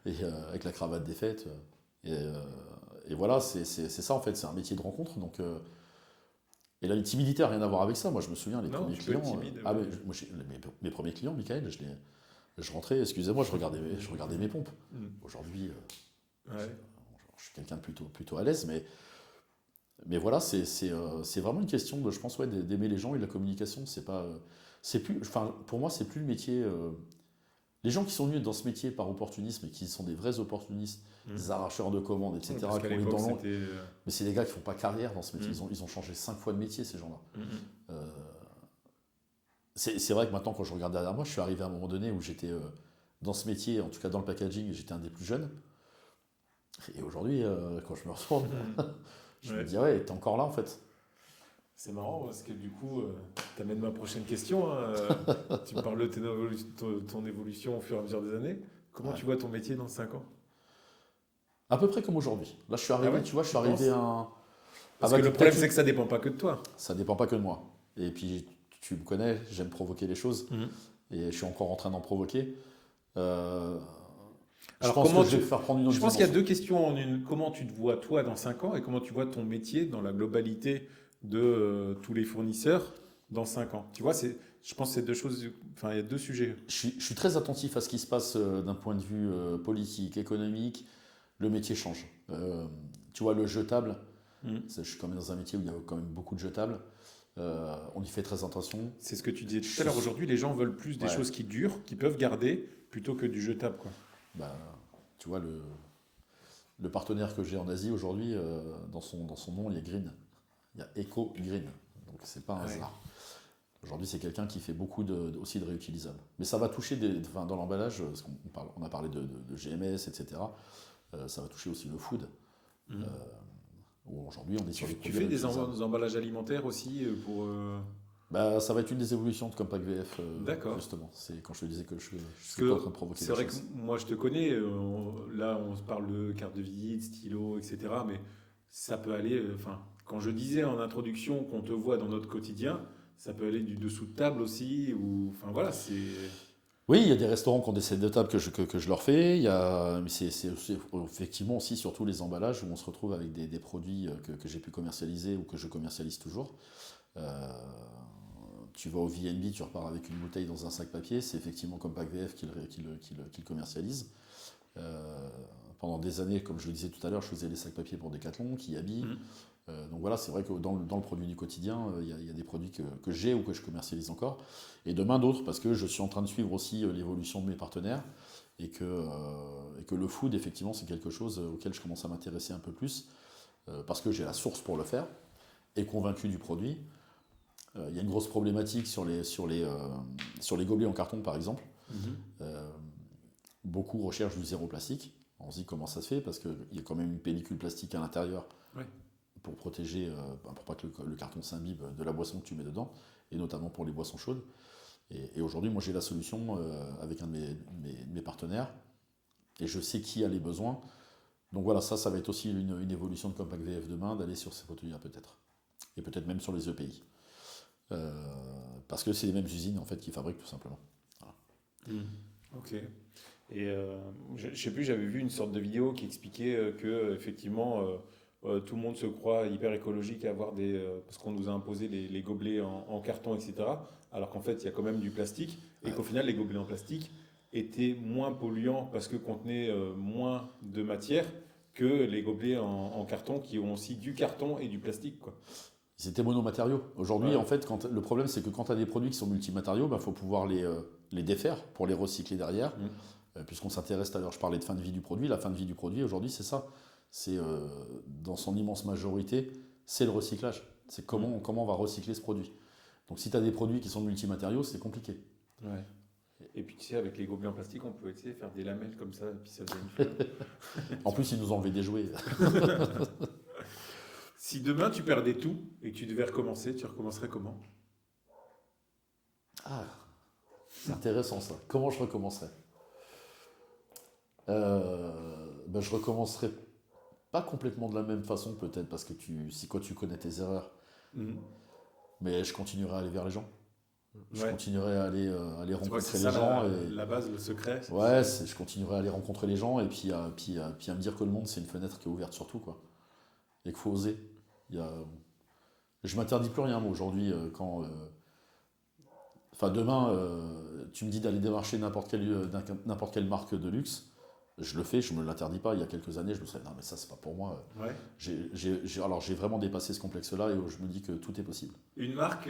et avec la cravate défaite. Et voilà, c'est ça, en fait. C'est un métier de rencontre. Donc, et la timidité n'a rien à voir avec ça. Moi, je me souviens, les premiers clients. Timide, mes premiers clients, Michael, je rentrais, excusez-moi, je regardais mes pompes. Aujourd'hui, je suis quelqu'un de plutôt à l'aise, mais voilà, c'est vraiment une question de, je pense, d'aimer les gens et de la communication. Pour moi, c'est plus le métier. Les gens qui sont venus dans ce métier par opportunisme et qui sont des vrais opportunistes, des arracheurs de commandes, etc. Mais c'est des gars qui font pas carrière dans ce métier. Ils ont changé 5 fois de métier, ces gens-là. C'est vrai que maintenant, quand je regarde derrière moi, je suis arrivé à un moment donné où j'étais dans ce métier, en tout cas dans le packaging, j'étais un des plus jeunes. Et aujourd'hui, quand je me retourne, je me dis, ouais, t'es encore là, en fait. C'est marrant, parce que du coup, t'amènes ma prochaine question. Tu me parles de ton évolution au fur et à mesure des années. Comment tu vois ton métier dans 5 ans? À peu près comme aujourd'hui. Là, je suis arrivé, tu vois, je suis arrivé à... Parce que le problème, c'est que ça dépend pas que de toi. Ça dépend pas que de moi. Et puis, tu me connais, j'aime provoquer les choses. Et je suis encore en train d'en provoquer. Alors, comment je vais faire prendre une autre dimension. Qu'il y a 2 questions en une. Comment tu te vois, toi, dans 5 ans, et comment tu vois ton métier dans la globalité de tous les fournisseurs dans 5 ans. Tu vois, je pense que c'est 2 choses. Enfin, il y a 2 sujets. Je suis très attentif à ce qui se passe d'un point de vue politique, économique. Le métier change. Tu vois, le jetable, je suis quand même dans un métier où il y a quand même beaucoup de jetables. On y fait très attention. C'est ce que tu disais tout à l'heure. Aujourd'hui, les gens veulent plus des choses qui durent, qui peuvent garder, plutôt que du jetable, quoi. Tu vois, le partenaire que j'ai en Asie aujourd'hui, dans son nom, il y a Green. Il y a Eco Green. Donc, c'est pas un hasard. Aujourd'hui, c'est quelqu'un qui fait beaucoup aussi de réutilisables. Mais ça va toucher dans l'emballage, parce on a parlé de GMS, etc. Ça va toucher aussi le food. Où aujourd'hui, on est sur des produits. Tu fais des emballages alimentaires aussi pour. Ça va être une des évolutions de Compact VF, justement. C'est quand je te disais que je suis pas en train de provoquer. C'est vrai que moi je te connais, là on se parle de carte de visite, stylo, etc. Mais ça peut aller, quand je disais en introduction qu'on te voit dans notre quotidien, ça peut aller du dessous de table aussi, ou, enfin voilà, c'est... Oui, il y a des restaurants qui ont des sets de table que je leur fais. Mais c'est effectivement aussi surtout les emballages où on se retrouve avec des produits que j'ai pu commercialiser ou que je commercialise toujours. Euh, Tu vas au VNB, tu repars avec une bouteille dans un sac papier. C'est effectivement Compact VF qui le commercialise. Euh, Pendant des années, comme je le disais tout à l'heure, je faisais les sacs papier pour Decathlon, Kiabi. Mhm. Donc voilà, c'est vrai que dans le produit du quotidien, il y a des produits que j'ai ou que je commercialise encore. Et demain d'autres, parce que je suis en train de suivre aussi l'évolution de mes partenaires. Et que le food, effectivement, c'est quelque chose auquel je commence à m'intéresser un peu plus. Parce que j'ai la source pour le faire. Et convaincu du produit. Il y a une grosse problématique sur les gobelets en carton, par exemple. Mhm. Euh, Beaucoup recherchent du zéro plastique. On se dit comment ça se fait, parce qu'il y a quand même une pellicule plastique à l'intérieur Ouais. pour protéger, pour pas que le carton s'imbibe de la boisson que tu mets dedans, et notamment pour les boissons chaudes. Et aujourd'hui, moi j'ai la solution avec un de mes partenaires, et je sais qui a les besoins. Donc voilà, ça va être aussi une évolution de Compact VF demain, d'aller sur ces produits-là peut-être. Et peut-être même sur les EPI. Euh, Parce que c'est les mêmes usines en fait qui fabriquent tout simplement. Voilà. Mhm. Ok. Et je sais plus, j'avais vu une sorte de vidéo qui expliquait que effectivement tout le monde se croit hyper écologique à avoir parce qu'on nous a imposé les gobelets en carton, etc. Alors qu'en fait, il y a quand même du plastique et Ouais. qu'au final, les gobelets en plastique étaient moins polluants parce que contenaient moins de matière que les gobelets en carton qui ont aussi du carton et du plastique, quoi. C'était monomatériaux. Aujourd'hui, Ouais. en fait, le problème, c'est que quand tu as des produits qui sont multimatériaux, il faut pouvoir les défaire pour les recycler derrière. Mm. Puisqu'on s'intéresse tout à l'heure, je parlais de fin de vie du produit. La fin de vie du produit, aujourd'hui, c'est ça. C'est dans son immense majorité, c'est le recyclage. C'est Mm. comment on va recycler ce produit. Donc si tu as des produits qui sont multimatériaux, c'est compliqué. Ouais. Et puis tu sais, avec les gobelets en plastique, on peut faire des lamelles comme ça, et puis ça faisait une fleur. En plus, ils nous ont enlevé des jouets. Si demain tu perdais tout et que tu devais recommencer, tu recommencerais comment? Ah, c'est intéressant ça. Comment je recommencerai Je recommencerai pas complètement de la même façon peut-être, parce que si quoi tu connais tes erreurs, Mhm. mais je continuerai à aller vers les gens. Je Ouais. continuerai à aller Tu vois, c'est rencontrer ça les gens. Et la base, le secret. ouais, je continuerai à aller rencontrer les gens et puis à me dire que le monde c'est une fenêtre qui est ouverte sur tout, quoi. Et qu'il faut oser. Il y a, je m'interdis plus rien moi aujourd'hui enfin demain tu me dis d'aller démarcher n'importe quelle marque de luxe, je le fais, je me l'interdis pas. Il y a quelques années je me serais dit, non mais ça c'est pas pour moi. Ouais. Alors j'ai vraiment dépassé ce complexe-là et je me dis que tout est possible. Une marque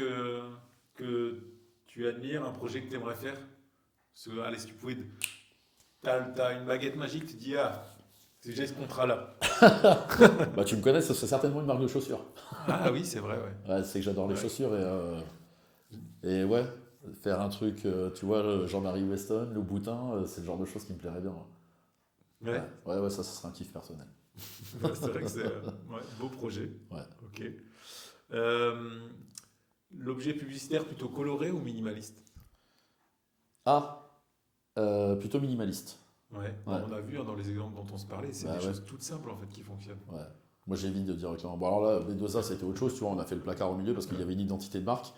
que tu admires, un projet que tu aimerais faire. Allez, si tu pouvais. T'as une baguette magique, tu dis, ah, j'ai ce contrat-là. Bah tu me connais, ce serait certainement une marque de chaussures. Ah oui, c'est vrai, ouais. Ouais, c'est que j'adore les Ouais. chaussures et ouais, faire un truc, tu vois, Jean-Marie Weston, le boutin, c'est le genre de choses qui me plairait bien. Ouais, Ouais. ouais, ça serait un kiff personnel. Ouais, c'est vrai que c'est beau projet. Ouais. Ok. Euh, L'objet publicitaire plutôt coloré ou minimaliste? Ah, plutôt minimaliste. Ouais. Bon, Ouais, on a vu dans les exemples dont on se parlait, c'est bah des ouais, choses toutes simples en fait qui fonctionnent. ouais. Moi j'évite de directement. Bon alors là, Mendoza c'était autre chose, tu vois, on a fait le placard au milieu parce qu'il y Ouais. avait une identité de marque.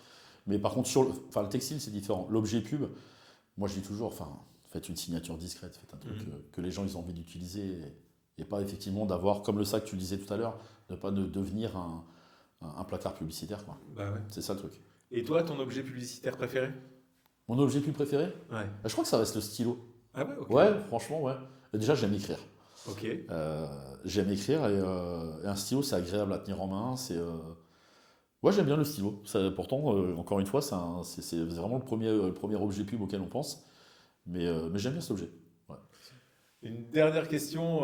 Mais par contre, enfin, le textile c'est différent. L'objet pub, moi je dis toujours, enfin, faites une signature discrète, faites un truc Mhm. que les gens ils ont envie d'utiliser et pas effectivement d'avoir, comme le sac que tu le disais tout à l'heure, de pas de devenir un placard publicitaire, quoi. Bah ouais. C'est ça le truc. Et toi, ton objet publicitaire préféré? Mon objet pub préféré, Ouais. je crois que ça reste le stylo. Ah ouais, ok. Ouais, franchement, ouais. Déjà, j'aime écrire. Ok. J'aime écrire et un stylo, c'est agréable à tenir en main. Ouais, j'aime bien le stylo. Pourtant, encore une fois, c'est vraiment le premier objet pub auquel on pense. Mais j'aime bien cet objet. Ouais. Une dernière question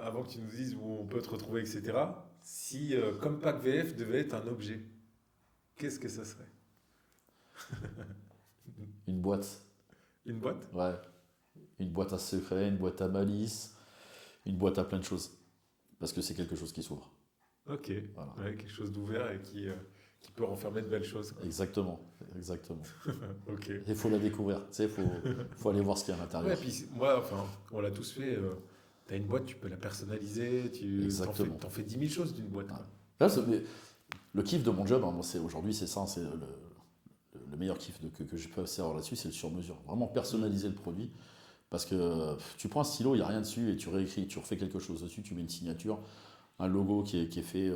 avant que tu nous dises où on peut te retrouver, etc. Si Compact VF devait être un objet, qu'est-ce que ça serait? Une boîte. Une boîte? Ouais. Une boîte à secret, une boîte à malice, une boîte à plein de choses. Parce que c'est quelque chose qui s'ouvre. Ok. Voilà. Ouais, quelque chose d'ouvert et qui peut renfermer de belles choses, quoi. Exactement. Exactement. Ok. Il faut la découvrir. Tu sais, faut aller voir ce qu'il y a à Ouais, l'intérieur. puis moi, enfin, on l'a tous fait. Tu as une boîte, tu peux la personnaliser, Exactement. t'en fais 10 000 choses d'une boîte. Ouais. Quoi. Là, mais le kiff de mon job, hein, moi, aujourd'hui, c'est ça, c'est le meilleur kiff que je peux avoir là-dessus, c'est le sur-mesure. Vraiment personnaliser le produit. Parce que tu prends un stylo, il n'y a rien dessus, et tu réécris, tu refais quelque chose dessus, tu mets une signature, un logo qui est fait.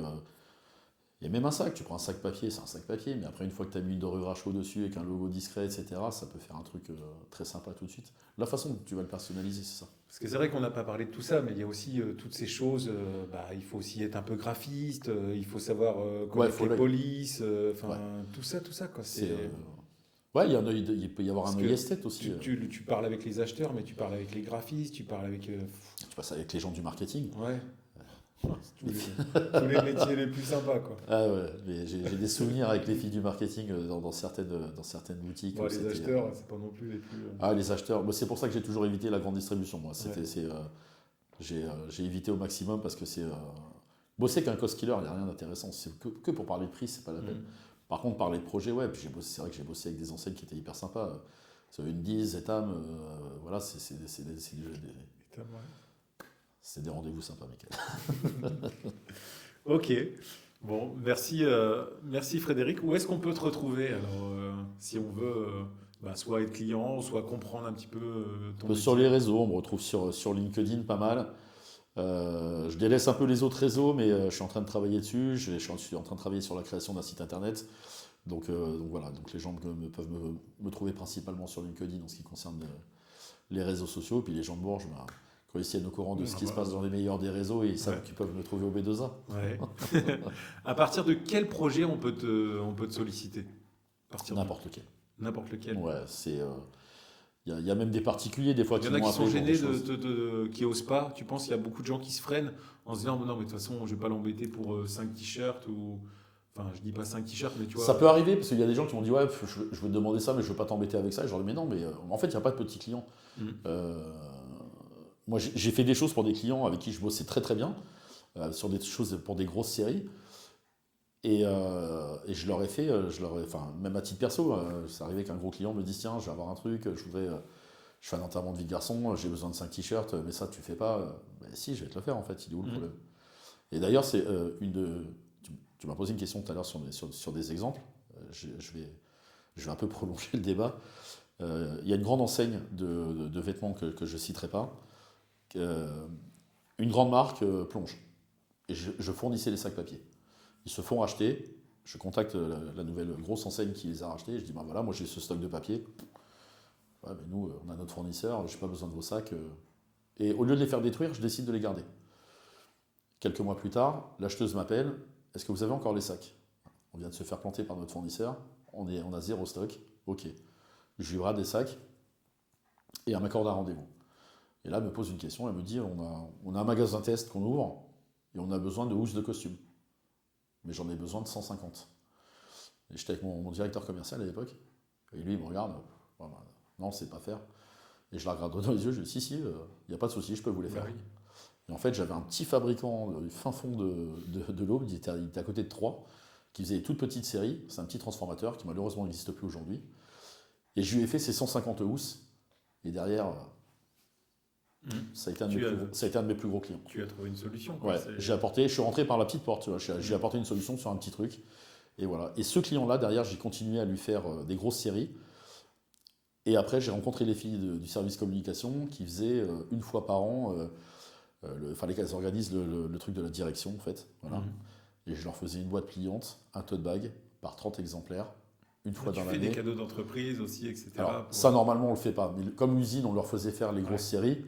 Et même un sac, tu prends un sac papier, c'est un sac papier, mais après, une fois que tu as mis une dorure à chaud dessus, avec un logo discret, etc., ça peut faire un truc très sympa tout de suite. La façon dont tu vas le personnaliser, c'est ça. Parce que c'est vrai qu'on n'a pas parlé de tout ça, mais il y a aussi toutes ces choses. Il faut aussi être un peu graphiste, il faut savoir Ouais, connaître les polices, Ouais. tout ça, quoi. Ouais, il peut y avoir Parce un que œil esthète aussi. tu parles avec les acheteurs, mais tu parles avec les graphistes, tu parles avec. Tu passes avec les gens du marketing. Ouais. Tous les métiers les plus sympas, quoi. Ah ouais, mais j'ai des souvenirs avec les filles du marketing dans certaines boutiques. Bon, les acheteurs, c'est pas non plus les plus. Ah, les acheteurs, bah, c'est pour ça que j'ai toujours évité la grande distribution. Moi, Ouais. j'ai évité au maximum parce que bosser qu'un cost killer, il n'y a rien d'intéressant. C'est que pour parler de prix, c'est pas la peine. Par contre, parler de projet, ouais, puis c'est vrai que j'ai bossé avec des enseignes qui étaient hyper sympas. Une 10, Etam, voilà, c'est des rendez-vous sympas, Michael. Ok. Bon, merci Frédéric. Où est-ce qu'on peut te retrouver alors, si on veut soit être client, soit comprendre un petit peu ton Sur métier. les réseaux, on me retrouve sur LinkedIn pas mal. Je délaisse un peu les autres réseaux, mais je suis en train de travailler dessus. Je suis en train de travailler sur la création d'un site internet. Donc voilà, donc les gens peuvent me trouver principalement sur LinkedIn en ce qui concerne les réseaux sociaux. Puis les gens de Bourges, quand ils tiennent au courant de ce qui se passe dans les meilleurs des réseaux, ils savent qu'ils peuvent me trouver au B2A. Ouais. À partir de quel projet on peut te solliciter? À partir de N'importe lequel. n'importe lequel. Ouais, il y a même des particuliers des fois Il y qui en a m'ont qui sont appelé pour des gênés choses. qui osent pas. Tu penses qu'il y a beaucoup de gens qui se freinent en se disant non, mais de toute façon, je vais pas l'embêter pour 5 t-shirts ou. Enfin, je dis pas 5 t-shirts, mais tu vois. Ça peut arriver parce qu'il y a des gens qui m'ont dit ouais, je veux te demander ça, mais je veux pas t'embêter avec ça. Et je leur dis mais non, mais en fait, il n'y a pas de petits clients. Mm. Moi, j'ai fait des choses pour des clients avec qui je bossais très très bien, sur des choses pour des grosses séries. Et je leur ai fait, enfin, même à titre perso, c'est arrivé qu'un gros client me dise tiens, je vais avoir un truc, je fais un enterrement de vie de garçon, j'ai besoin de 5 t-shirts, mais ça tu fais pas. Ben, si, je vais te le faire en fait, il est où le problème? Et d'ailleurs, c'est tu m'as posé une question tout à l'heure sur des exemples. Je vais un peu prolonger le débat. Il y a une grande enseigne de vêtements que je ne citerai pas, une grande marque plonge. Et je fournissais les sacs papier. Ils se font racheter. Je contacte la nouvelle grosse enseigne qui les a rachetés. Et je dis ben voilà, moi j'ai ce stock de papier. Ouais, mais nous, on a notre fournisseur, je n'ai pas besoin de vos sacs. Et au lieu de les faire détruire, je décide de les garder. Quelques mois plus tard, l'acheteuse m'appelle. Est-ce que vous avez encore les sacs? On vient de se faire planter par notre fournisseur. On a zéro stock. Ok. Je lui rate des sacs et elle m'accorde un rendez-vous. Et là, elle me pose une question. Elle me dit on a un magasin test qu'on ouvre et on a besoin de housses de costume. Mais j'en ai besoin de 150. Et j'étais avec mon directeur commercial à l'époque. Et lui, il me regarde. Non, c'est pas faire. Et je la regarde dans les yeux. Je lui dis si, il n'y a pas de souci, je peux vous les faire. Oui. Et en fait, j'avais un petit fabricant du fin fond de l'Aube, il était à côté de Troyes, qui faisait des toutes petites séries. C'est un petit transformateur qui malheureusement n'existe plus aujourd'hui. Et je lui ai fait ces 150 housses. Et derrière, ça a été un de mes plus gros clients. Tu as trouvé une solution. Quoi. Ouais, je suis rentré par la petite porte. Tu vois, j'ai apporté une solution sur un petit truc. Et voilà. Et ce client-là, derrière, j'ai continué à lui faire des grosses séries. Et après, j'ai rencontré les filles du service communication qui faisaient une fois par an. Il fallait qu'elles organisent le truc de la direction, en fait. Voilà. Et je leur faisais une boîte pliante, un tote bag par 30 exemplaires, une fois dans l'année. Tu fais des cadeaux d'entreprise aussi, etc. Alors, ça, normalement, on ne le fait pas. Mais comme usine, on leur faisait faire les grosses séries.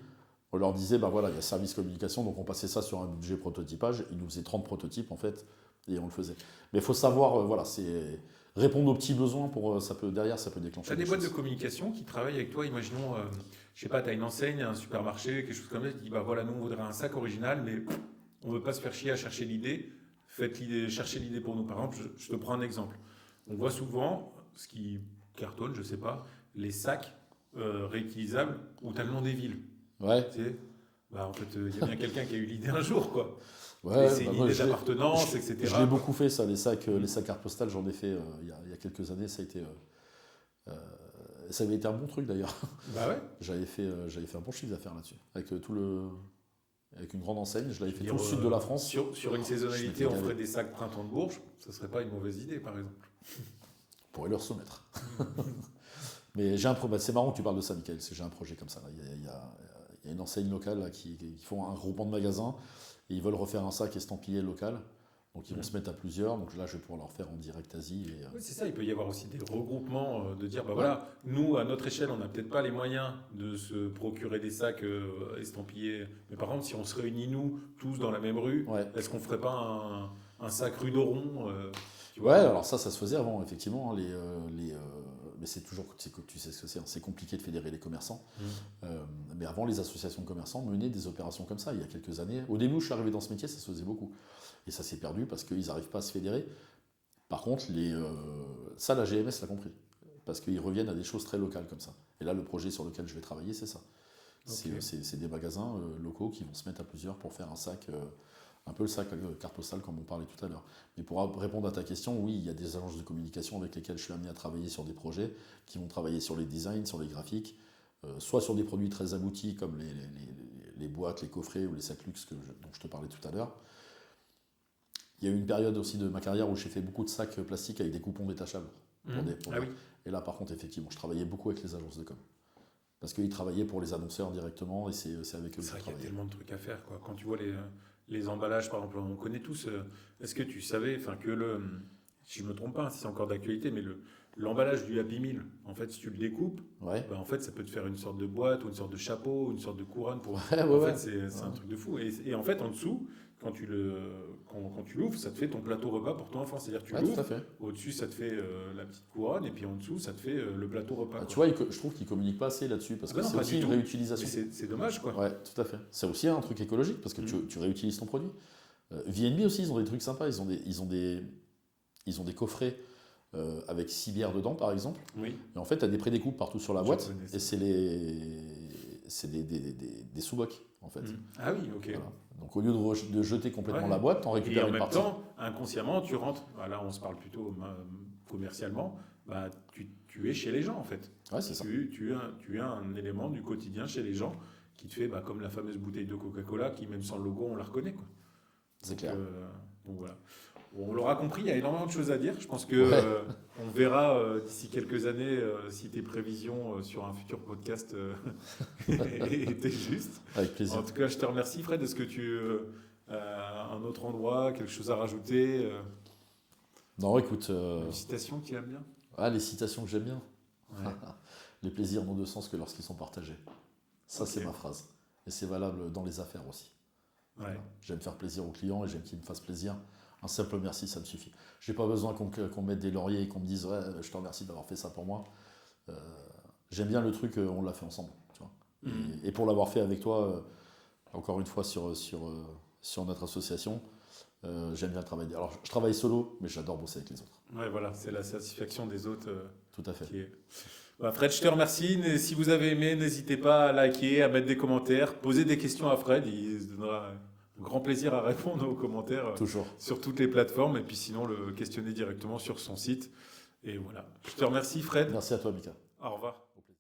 On leur disait, ben voilà, il y a service communication, donc on passait ça sur un budget prototypage. Ils nous faisaient 30 prototypes, en fait, et on le faisait. Mais il faut savoir, voilà, c'est répondre aux petits besoins, derrière, ça peut déclencher. Tu as des boîtes de communication qui travaillent avec toi, imaginons, je sais pas, tu as une enseigne, un supermarché, quelque chose comme ça, tu dis, bah voilà, nous on voudrait un sac original, mais on ne veut pas se faire chier à chercher l'idée, cherchez l'idée pour nous. Par exemple, je te prends un exemple. On voit souvent, ce qui cartonne, je sais pas, les sacs réutilisables où tu as le nom des villes. Ouais. Tu sais, en fait, il y a bien quelqu'un qui a eu l'idée un jour, quoi. Ouais, c'est une idée d'appartenance, etc. Je l'ai beaucoup fait, ça, les sacs carte postale, j'en ai fait il y a quelques années, ça avait été un bon truc d'ailleurs. Bah ouais. J'avais fait un bon chiffre d'affaires là-dessus, avec tout le avec une grande enseigne. Je l'avais fait Dire, tout le sud de la France. Sur une saisonnalité, Je on m'étais ferait calé. des sacs printemps de Bourges. Ça serait pas une mauvaise idée, par exemple. On pourrait leur soumettre. Mais j'ai un projet. C'est marrant que tu parles de ça, Michael, parce que j'ai un projet comme ça. Là. Il y a une enseigne locale là, qui font un groupement de magasins et ils veulent refaire un sac estampillé local. Donc ils vont se mettre à plusieurs. Donc là, je vais pouvoir leur faire en direct Asie. Oui, c'est ça, il peut y avoir aussi des regroupements, de dire, bah voilà, nous, à notre échelle, on n'a peut-être pas les moyens de se procurer des sacs estampillés. Mais par contre, si on se réunit, nous, tous dans la même rue, Ouais. est-ce qu'on ferait pas un sac rue d'Oron tu Ouais, vois alors ça se faisait avant, effectivement. Mais c'est toujours, tu sais ce que c'est, hein, c'est compliqué de fédérer les commerçants. Mais avant, les associations de commerçants menaient des opérations comme ça, il y a quelques années. Au début où je suis arrivé dans ce métier, ça se faisait beaucoup. Et ça s'est perdu parce qu'ils n'arrivent pas à se fédérer. Par contre, ça, la GMS l'a compris. Parce qu'ils reviennent à des choses très locales comme ça. Et là, le projet sur lequel je vais travailler, c'est ça. Ok. C'est des magasins locaux qui vont se mettre à plusieurs pour faire un sac, un peu le sac carte postale comme on parlait tout à l'heure. Mais pour répondre à ta question, oui, il y a des agences de communication avec lesquelles je suis amené à travailler sur des projets qui vont travailler sur les designs, sur les graphiques, soit sur des produits très aboutis comme les boîtes, les coffrets ou les sacs luxe dont je te parlais tout à l'heure. Il y a eu une période aussi de ma carrière où j'ai fait beaucoup de sacs plastiques avec des coupons détachables. Ah oui. Et là, par contre, effectivement, je travaillais beaucoup avec les agences de com. Parce qu'ils travaillaient pour les annonceurs directement et c'est avec eux que C'est je vrai qu'il y a travaillais. tellement de trucs à faire, quoi. Quand tu vois les emballages, par exemple, on connaît tous. Est-ce que tu savais, enfin, si je me trompe pas, si c'est encore d'actualité, mais l'emballage du Happy Meal, en fait, si tu le découpes, Ouais. bah, en fait, ça peut te faire une sorte de boîte ou une sorte de chapeau, ou une sorte de couronne. Ouais, En ouais. fait, c'est un truc de fou. Et en fait, en dessous, quand tu l'ouvres, ça te fait ton plateau repas pour ton enfant. C'est-à-dire que tu Ouais, tout l'ouvres, à fait. au-dessus, ça te fait la petite couronne, et puis en dessous, ça te fait le plateau repas. Ah, Quoi. tu vois, je trouve qu'ils communiquent pas assez là-dessus parce Ah que bah non, c'est pas aussi du une tout. réutilisation. Mais c'est dommage, quoi. Ouais, tout à fait. C'est aussi un truc écologique parce que tu réutilises ton produit. VNB aussi, ils ont des trucs sympas. Ils ont des coffrets avec 6 bières dedans, par exemple. Oui. Et en fait, tu as des prédécoupes partout sur la Je boîte connais ça. et c'est des sous-bocs, en fait. Ah oui, ok. Voilà. Donc au lieu de jeter complètement Ouais. la boîte, tu en Et récupères en une même partie. temps, inconsciemment, tu rentres, là on se parle plutôt commercialement, bah, tu es chez les gens en fait. Ouais, c'est ça. Tu as un élément du quotidien chez les gens qui te fait bah, comme la fameuse bouteille de Coca-Cola qui même sans le logo on la reconnaît. Quoi. C'est clair. Donc voilà. Bon, on l'aura compris, il y a énormément de choses à dire. Je pense que Ouais. on verra d'ici quelques années si tes prévisions sur un futur podcast étaient justes. Avec plaisir. En tout cas, je te remercie, Fred. Est-ce que tu un autre endroit, quelque chose à rajouter Non, écoute, Une citation que tu aimes bien les citations que j'aime bien. Ouais. Les plaisirs n'ont de sens que lorsqu'ils sont partagés. Ça, Ok. c'est ma phrase. Et c'est valable dans les affaires aussi. Ouais. Voilà. J'aime faire plaisir aux clients et j'aime qu'ils me fassent plaisir. Un simple merci, ça me suffit. J'ai pas besoin qu'on me mette des lauriers et qu'on me dise ouais, je te remercie d'avoir fait ça pour moi. J'aime bien le truc, on l'a fait ensemble. Tu vois. Et pour l'avoir fait avec toi, encore une fois sur notre association, j'aime bien travailler. Alors je travaille solo, mais j'adore bosser avec les autres. Ouais, voilà, c'est la satisfaction des autres Tout à fait. qui est. Bah, Fred, je te remercie. Si vous avez aimé, n'hésitez pas à liker, à mettre des commentaires, poser des questions à Fred. Il se donnera un grand plaisir à répondre aux commentaires Toujours. sur toutes les plateformes et puis sinon le questionner directement sur son site. Et voilà. Je te remercie, Fred. Merci à toi, Mika. Au revoir.